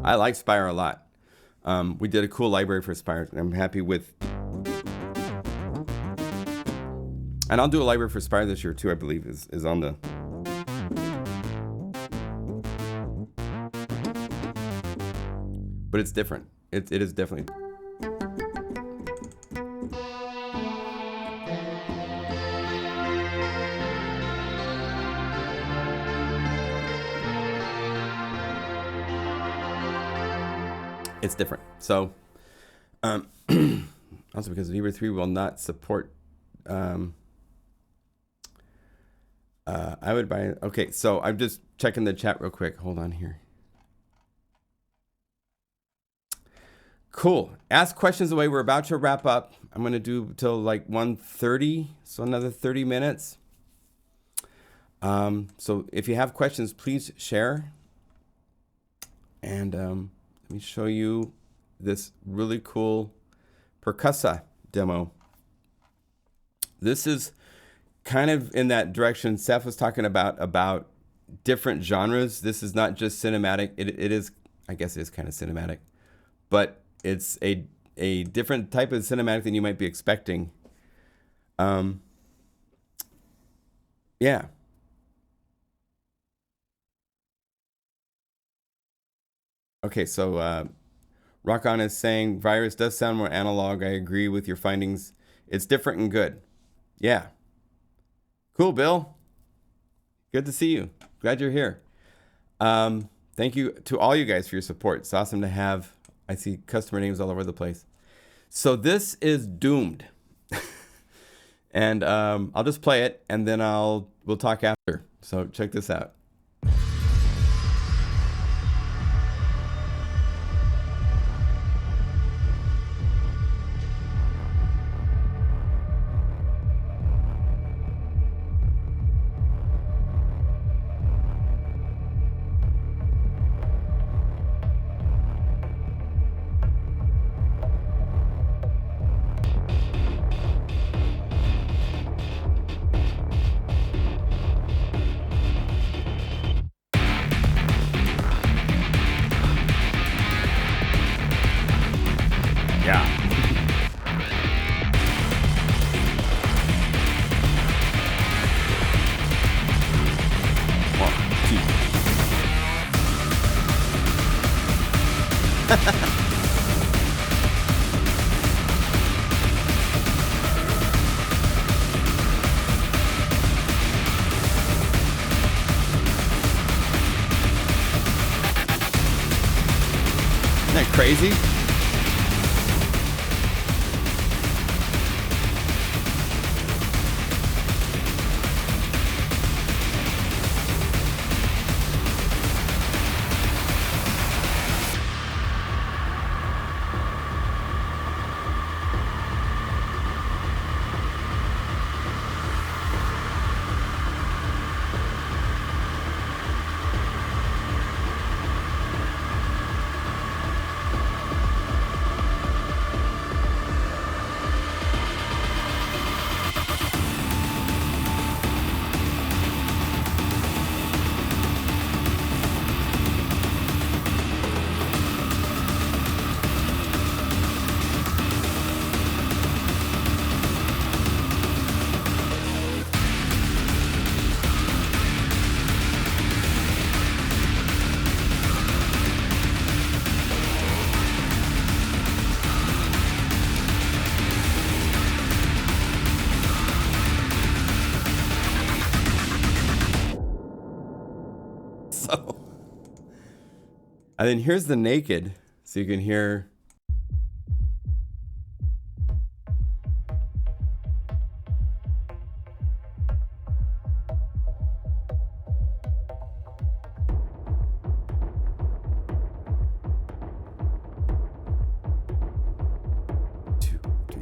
I like Spire a lot. We did a cool library for Spire, and I'm happy with. And I'll do a library for Spire this year too. I believe is on the. But it's different. It is definitely. It's different. So, also because Libra 3 will not support. I would buy. Okay, so I'm just checking the chat real quick. Hold on here. Cool. Ask questions away. We're about to wrap up. I'm going to do till like 1:30, so another 30 minutes. So if you have questions, please share. And let me show you this really cool Percussa demo. This is kind of in that direction Seth was talking about different genres. This is not just cinematic. It is, I guess it is kind of cinematic, but it's a different type of cinematic than you might be expecting. Yeah. Okay, so Rock On is saying Virus does sound more analog. I agree with your findings. It's different and good. Yeah. Cool, Bill. Good to see you. Glad you're here. Thank you to all you guys for your support. It's awesome to have. I see customer names all over the place. So this is Doomed. And I'll just play it and then we'll talk after. So check this out. Isn't that crazy? And then here's the naked, so you can hear. Two, three.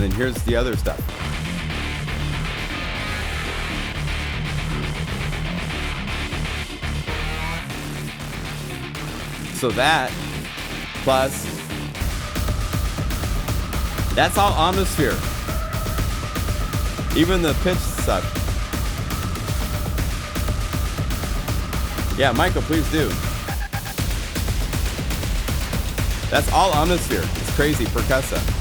And then here's the other stuff. So that plus that's all Omnisphere. Even the pitch stuff. Yeah, Michael, please do. That's all Omnisphere. It's crazy. Percussa.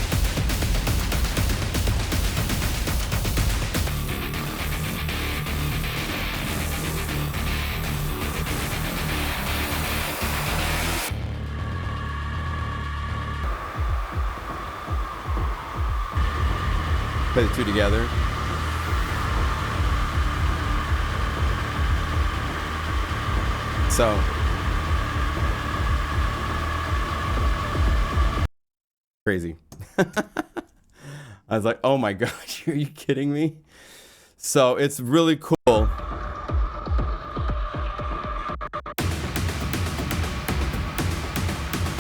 Put the two together. So crazy. I was like, oh my gosh, are you kidding me? So it's really cool.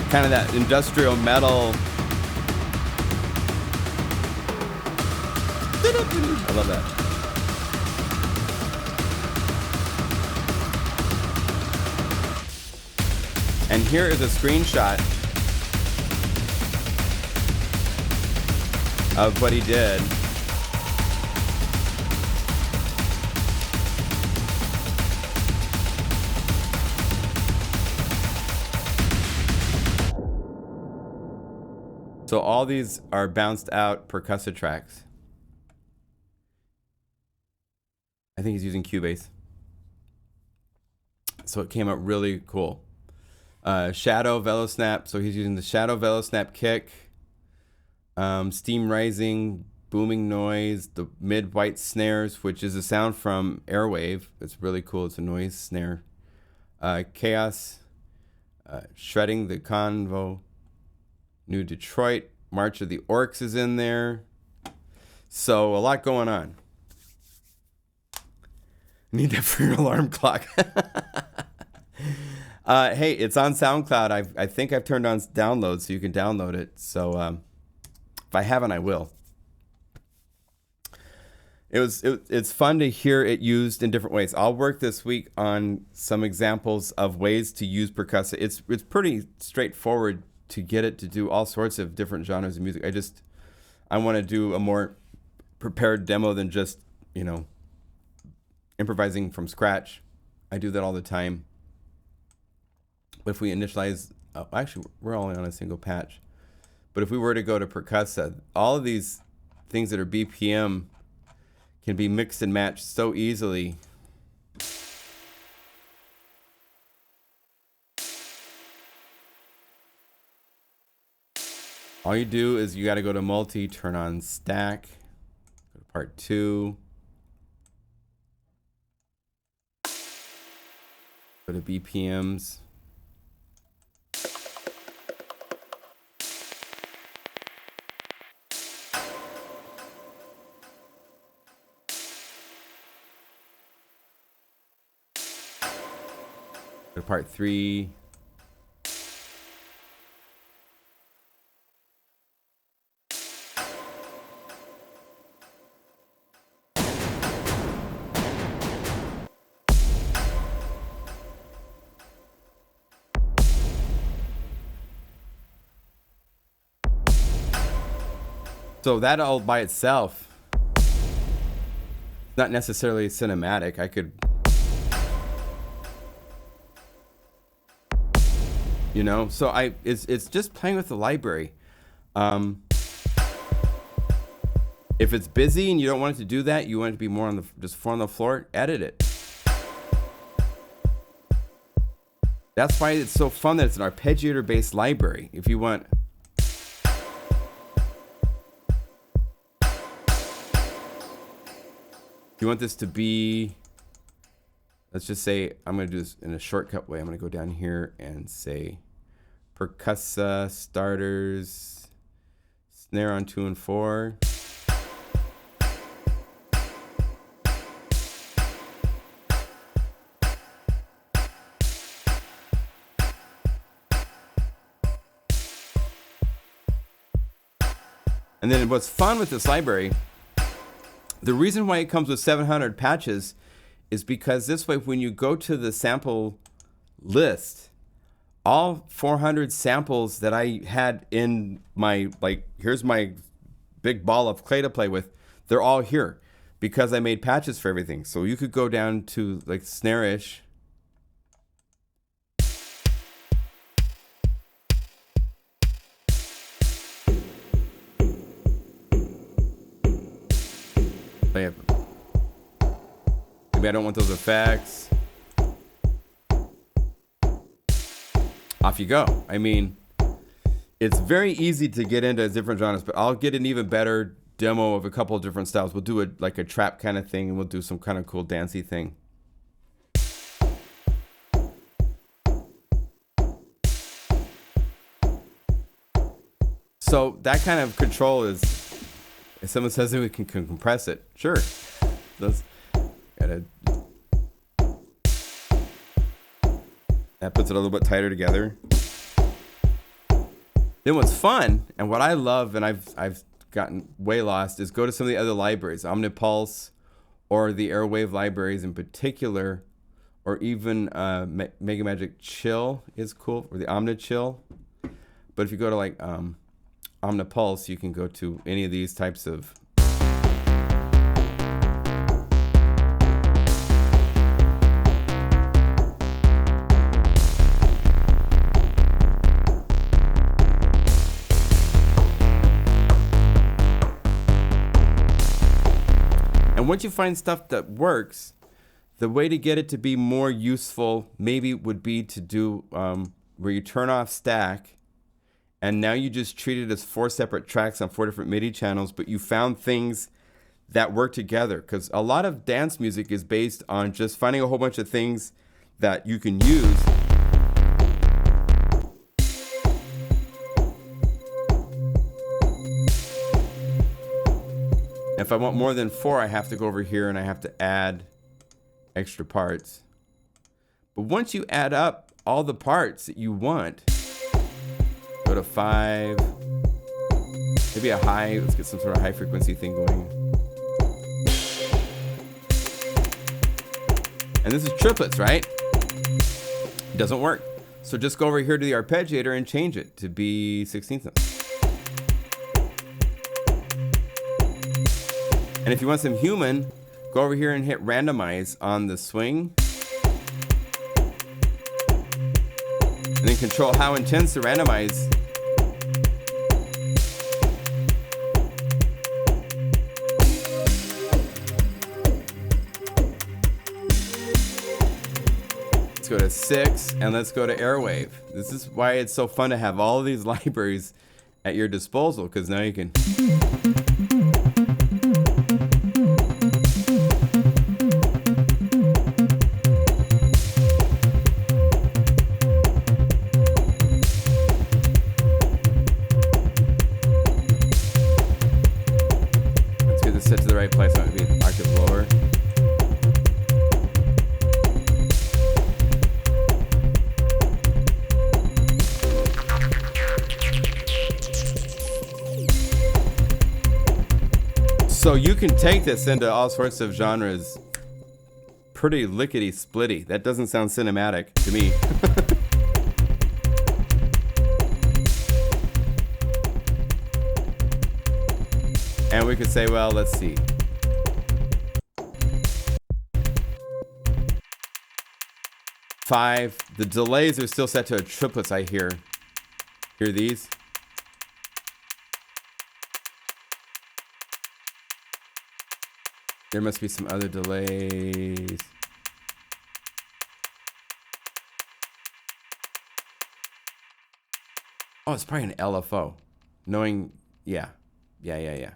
Kind of that industrial metal. I love that. And here is a screenshot of what he did. So all these are bounced out percussive tracks. I think he's using Cubase. So it came out really cool. Shadow VeloSnap. So he's using the Shadow VeloSnap kick. Steam rising, booming noise, the mid white snares, which is a sound from Airwave. It's really cool. It's a noise snare. Chaos. Shredding the Convo. New Detroit. March of the Orcs is in there. So a lot going on. Need that for your alarm clock. Hey, it's on SoundCloud. I think I've turned on download so you can download it. So if I haven't, I will. It's fun to hear it used in different ways. I'll work this week on some examples of ways to use percussive. It's pretty straightforward to get it to do all sorts of different genres of music. I want to do a more prepared demo than just, improvising from scratch. I do that all the time. But if we initialize, actually, we're only on a single patch. But if we were to go to Percussa, all of these things that are BPM can be mixed and matched so easily. All you do is you got to go to multi, turn on stack, go to part 2. Go to BPMs. Go to part 3. So that all by itself, not necessarily cinematic. I could, so it's just playing with the library. If it's busy and you don't want it to do that, you want it to be more on just 4 on the floor, edit it. That's why it's so fun that it's an arpeggiator based library. If you want, you want this to be, let's just say, I'm going to do this in a shortcut way. I'm going to go down here and say Percussa, starters, snare on 2 and 4. And then what's fun with this library, the reason why it comes with 700 patches is because this way, when you go to the sample list, all 400 samples that I had in my, like, here's my big ball of clay to play with, they're all here because I made patches for everything. So you could go down to like snare-ish. Maybe I don't want those effects. Off you go. I mean, it's very easy to get into different genres, but I'll get an even better demo of a couple of different styles. We'll do like a trap kind of thing, and we'll do some kind of cool dancey thing. So that kind of control is, if someone says that we can compress it, sure. That puts it a little bit tighter together. Then what's fun, and what I love, and I've gotten way lost, is go to some of the other libraries, Omnipulse, or the Airwave libraries in particular, or even Mega Magic Chill is cool, or the Omnichill. But if you go to like Omnipulse, you can go to any of these types of once you find stuff that works, the way to get it to be more useful maybe would be to do where you turn off stack, and now you just treat it as 4 separate tracks on 4 different MIDI channels, but you found things that work together. Because a lot of dance music is based on just finding a whole bunch of things that you can use. If I want more than 4, I have to go over here and I have to add extra parts. But once you add up all the parts that you want, go to 5, maybe a high, let's get some sort of high frequency thing going. And this is triplets, right? It doesn't work. So just go over here to the arpeggiator and change it to be 16ths. And if you want some human, go over here and hit randomize on the swing. And then control how intense to randomize. Let's go to 6 and let's go to Airwave. This is why it's so fun to have all of these libraries at your disposal, because now you can... set to the right place, so it would be an octave lower. So you can take this into all sorts of genres pretty lickety-splitty. That doesn't sound cinematic to me. And we could say, well, let's see. Five. The delays are still set to a triplets, I hear. Hear these? There must be some other delays. Oh, it's probably an LFO. Knowing, yeah. Yeah.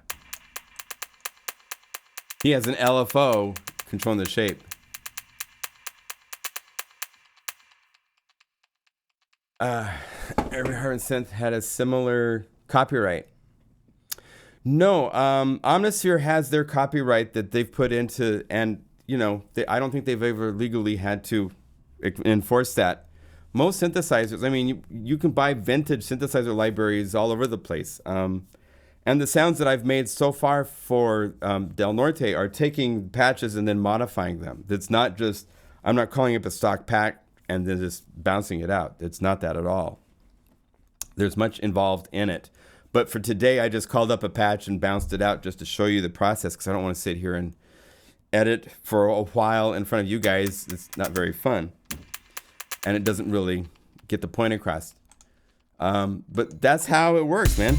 He has an LFO controlling the shape. Every Heart and Synth had a similar copyright. No, Omnisphere has their copyright that they've put into, and you know, I don't think they've ever legally had to enforce that. Most synthesizers, I mean, you can buy vintage synthesizer libraries all over the place. And the sounds that I've made so far for Del Norte are taking patches and then modifying them. It's not just, I'm not calling up a stock pack and then just bouncing it out. It's not that at all. There's much involved in it. But for today, I just called up a patch and bounced it out just to show you the process, because I don't want to sit here and edit for a while in front of you guys. It's not very fun. And it doesn't really get the point across. But that's how it works, man.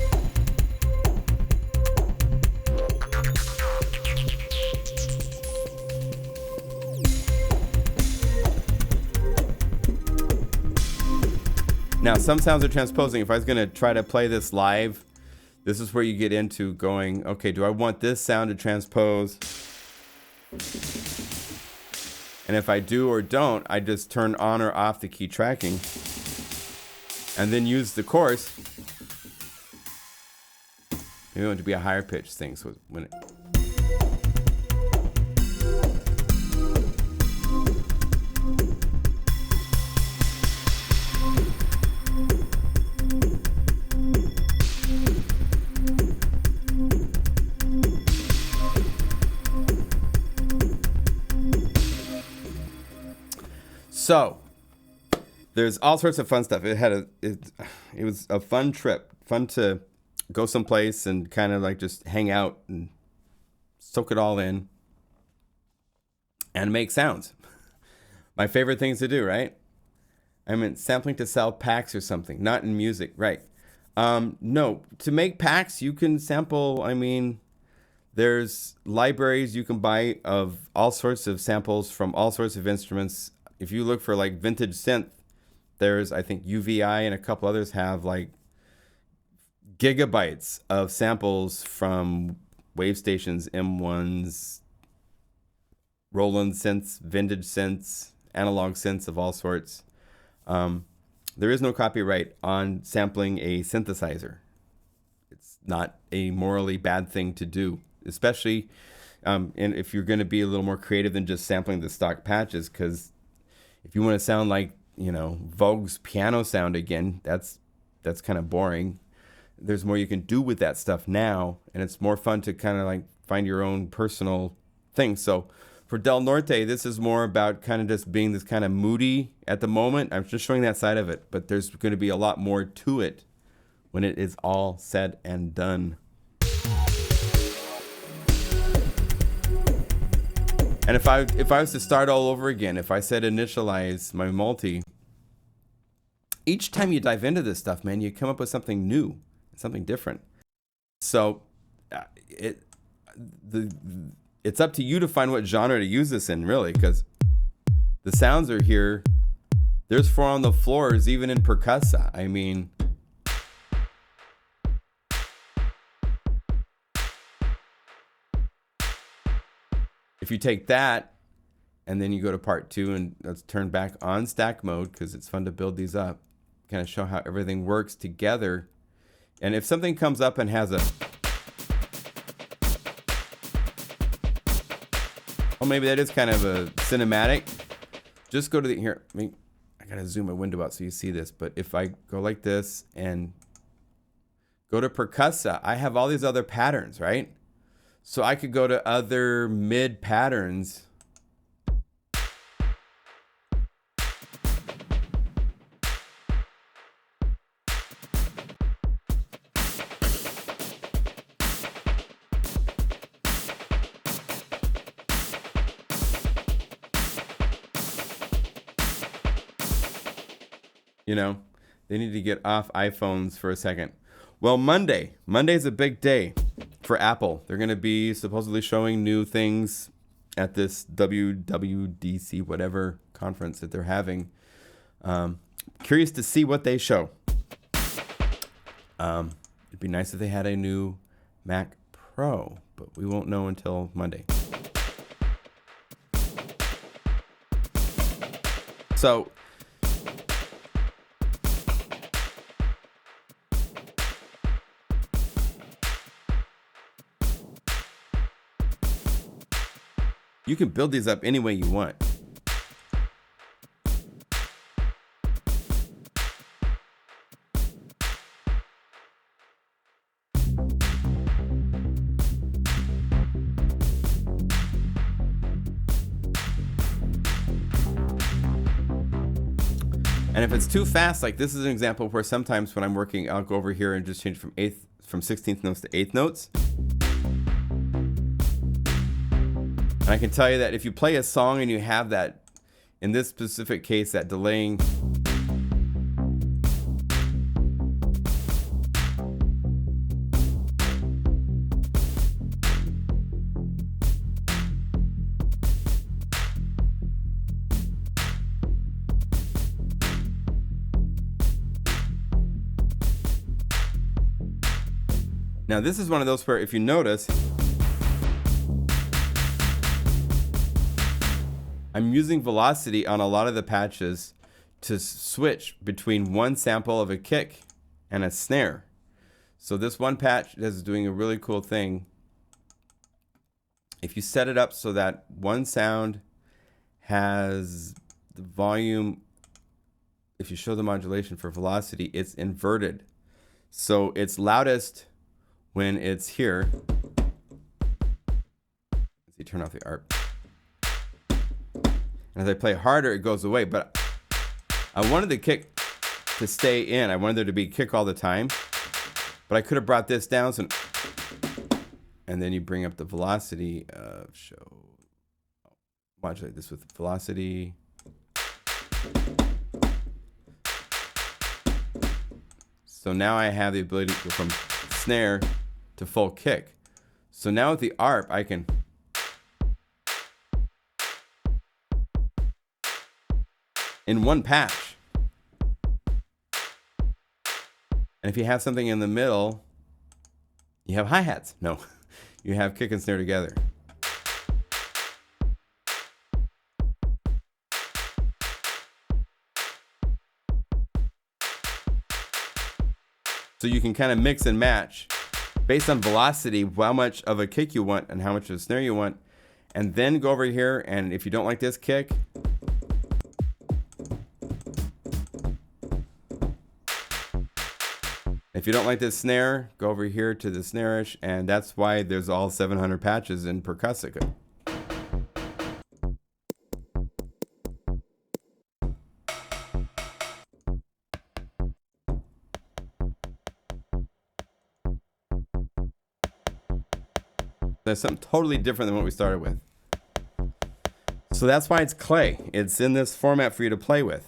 Now, some sounds are transposing. If I was going to try to play this live, this is where you get into going, okay, do I want this sound to transpose? And if I do or don't, I just turn on or off the key tracking and then use the chorus. Maybe I want it to be a higher pitch thing. So when it... So, there's all sorts of fun stuff. It was a fun trip, fun to go someplace and kind of like just hang out and soak it all in and make sounds. My favorite things to do, right? I mean, sampling to sell packs or something, not in music, right? No, to make packs, you can sample. I mean, there's libraries you can buy of all sorts of samples from all sorts of instruments. If you look for like vintage synth, there's, I think, UVI and a couple others have like gigabytes of samples from wave stations, M1s, Roland synths, vintage synths, analog synths of all sorts. There is no copyright on sampling a synthesizer. It's not a morally bad thing to do, especially and if you're going to be a little more creative than just sampling the stock patches, because if you want to sound like, you know, Vogue's piano sound again, that's kind of boring. There's more you can do with that stuff now, and it's more fun to kind of like find your own personal thing. So for Del Norte, this is more about kind of just being this kind of moody at the moment. I'm just showing that side of it, but there's going to be a lot more to it when it is all said and done. And if I was to start all over again, if I said initialize my multi, each time you dive into this stuff, man, you come up with something new, something different. So it's up to you to find what genre to use this in, really, because the sounds are here. There's 4 on the floors, even in Percussa. I mean, if you take that and then you go to part 2 and let's turn back on stack mode, because it's fun to build these up, kind of show how everything works together. And if something comes up and has a, oh, maybe that is kind of a cinematic, just go to the, here, I mean, I gotta zoom my window out so you see this, but if I go like this and go to Percussa, I have all these other patterns, right? So I could go to other mid patterns. You know, they need to get off iPhones for a second. Well, Monday's a big day for Apple. They're going to be supposedly showing new things at this WWDC whatever conference that they're having. Curious to see what they show. It'd be nice if they had a new Mac Pro, but we won't know until Monday. So you can build these up any way you want. And if it's too fast, like this is an example where sometimes when I'm working, I'll go over here and just change from 16th notes to 8th notes. And I can tell you that if you play a song and you have that, in this specific case, that delaying, now this is one of those where if you notice, I'm using velocity on a lot of the patches to switch between one sample of a kick and a snare. So this one patch is doing a really cool thing. If you set it up so that one sound has the volume, if you show the modulation for velocity, it's inverted. So it's loudest when it's here. Let's see, turn off the arp. And as I play harder, it goes away. But I wanted the kick to stay in. I wanted there to be kick all the time. But I could have brought this down. So, and then you bring up the velocity of modulate this with velocity. So now I have the ability to go from snare to full kick. So now with the arp, I can in one patch. And if you have something in the middle, you have hi-hats. No, you have kick and snare together. So you can kind of mix and match based on velocity, how much of a kick you want and how much of a snare you want. And then go over here, and if you don't like this kick, if you don't like this snare, go over here to the snare-ish, and that's why there's all 700 patches in Percussa. That's something totally different than what we started with. So that's why it's clay. It's in this format for you to play with.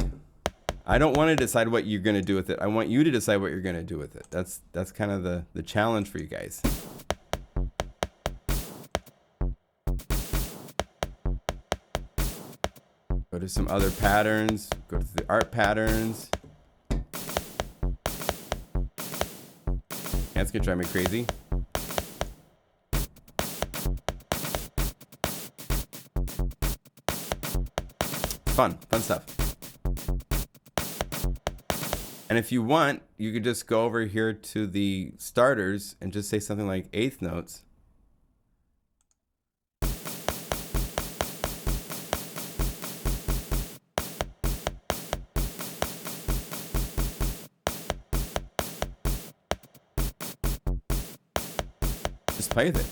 I don't want to decide what you're going to do with it. I want you to decide what you're going to do with it. That's kind of the challenge for you guys. Go to some other patterns. Go to the art patterns. That's going to drive me crazy. Fun stuff. And if you want, you could just go over here to the starters and just say something like 8th notes. Just play with it.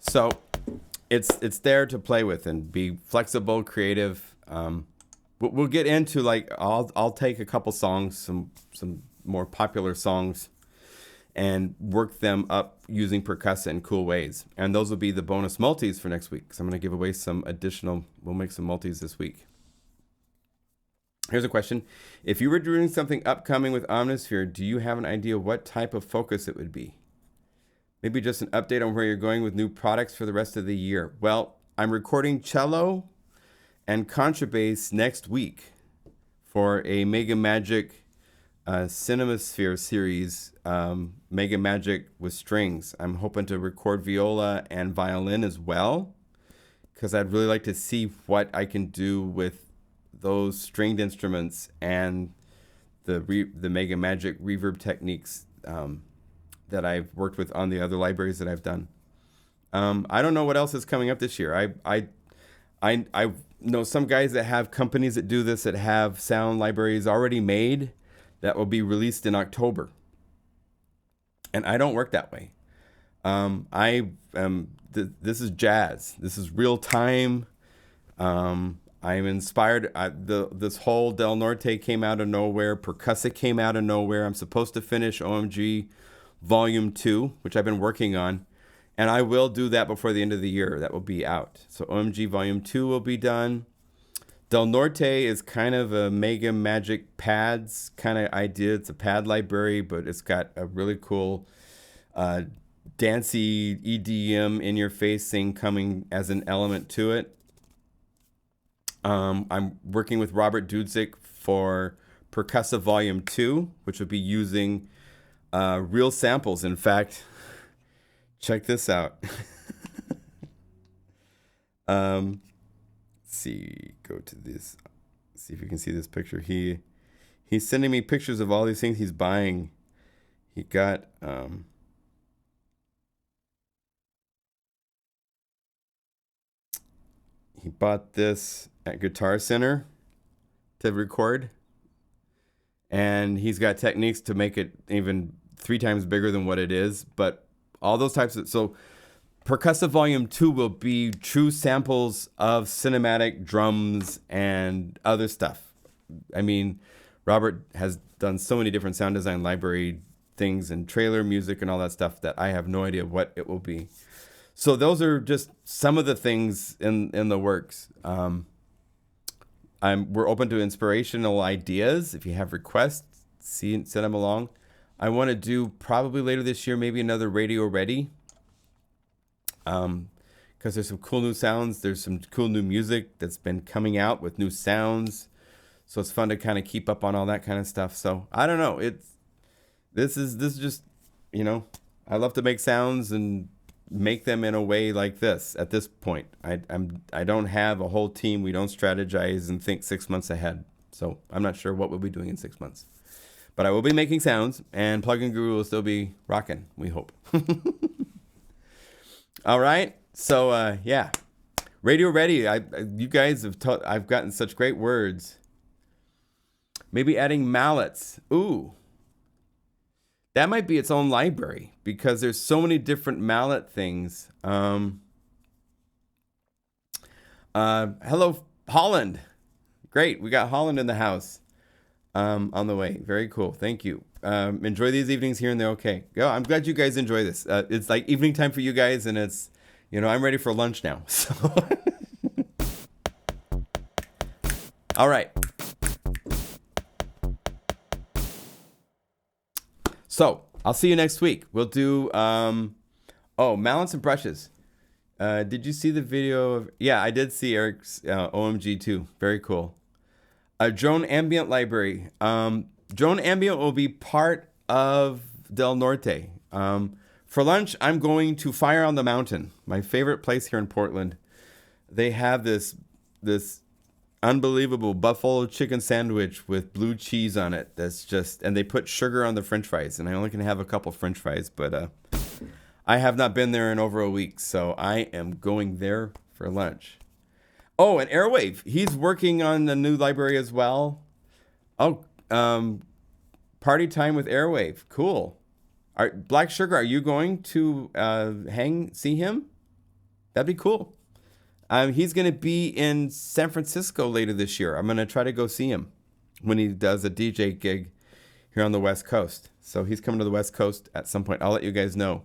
So it's there to play with and be flexible, creative. We'll get into, like, I'll take a couple songs, some more popular songs, and work them up using Percussa in cool ways. And those will be the bonus multis for next week. So I'm going to give away some additional, we'll make some multis this week. Here's a question. If you were doing something upcoming with Omnisphere, do you have an idea what type of focus it would be? Maybe just an update on where you're going with new products for the rest of the year. Well, I'm recording cello and contrabass next week for a Mega Magic Cinemasphere series, Mega Magic with strings. I'm hoping to record viola and violin as well, because I'd really like to see what I can do with those stringed instruments and the Mega Magic reverb techniques that I've worked with on the other libraries that I've done. I don't know what else is coming up this year. I know some guys that have companies that do this, that have sound libraries already made that will be released in October. And I don't work that way. I am. This is jazz. This is real time. I'm inspired. This whole Del Norte came out of nowhere. Percussa came out of nowhere. I'm supposed to finish OMG Volume 2, which I've been working on. And I will do that before the end of the year. That will be out. So OMG Volume 2 will be done. Del Norte is kind of a Mega Magic pads kind of idea. It's a pad library, but it's got a really cool dancey EDM in your face thing coming as an element to it. I'm working with Robert Dudzik for Percussa Volume 2, which will be using real samples. In fact, check this out. Let's see, go to this. See if you can see this picture. He's sending me pictures of all these things he's buying. He got he bought this at Guitar Center to record, and he's got techniques to make it even 3 times bigger than what it is. But all those types of, so Percussa Volume 2 will be true samples of cinematic drums and other stuff. I mean, Robert has done so many different sound design library things and trailer music and all that stuff that I have no idea what it will be. So those are just some of the things in the works. We're open to inspirational ideas. If you have requests, send them along. I want to do probably later this year, maybe another Radio Ready. Because there's some cool new sounds. There's some cool new music that's been coming out with new sounds. So it's fun to kind of keep up on all that kind of stuff. So I don't know. This is just, I love to make sounds and make them in a way like this at this point. I don't have a whole team. We don't strategize and think 6 months ahead. So I'm not sure what we'll be doing in 6 months. But I will be making sounds, and Plugin Guru will still be rocking, we hope. All right. So yeah. Radio Ready. You guys have I've gotten such great words. Maybe adding mallets. Ooh. That might be its own library because there's so many different mallet things. Hello, Holland. Great. We got Holland in the house on the way. Very cool. Thank you. Enjoy these evenings here and there. Okay. I'm glad you guys enjoy this. It's like evening time for you guys, and it's, I'm ready for lunch now. So, all right. So I'll see you next week. We'll do, mallets and brushes. Did you see the video of, yeah, I did see Eric's OMG too. Very cool. Drone Ambient Library. Drone Ambient will be part of Del Norte. For lunch, I'm going to Fire on the Mountain, my favorite place here in Portland. They have this unbelievable buffalo chicken sandwich with blue cheese on it. That's just, and they put sugar on the French fries, and I only can have a couple French fries, but I have not been there in over a week, so I am going there for lunch. Oh, and Airwave, he's working on the new library as well. Oh, party time with Airwave, cool. Black Sugar, are you going to see him? That'd be cool. He's going to be in San Francisco later this year. I'm going to try to go see him when he does a DJ gig here on the West Coast. So he's coming to the West Coast at some point. I'll let you guys know.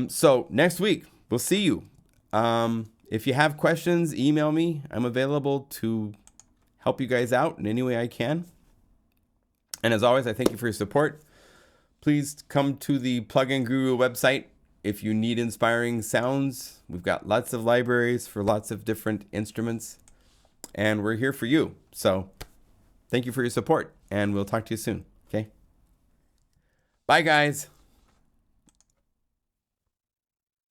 So next week, we'll see you. If you have questions, email me. I'm available to help you guys out in any way I can. And as always, I thank you for your support. Please come to the Plugin Guru website. If you need inspiring sounds, we've got lots of libraries for lots of different instruments, and we're here for you. So thank you for your support, and we'll talk to you soon. Okay? Bye, guys.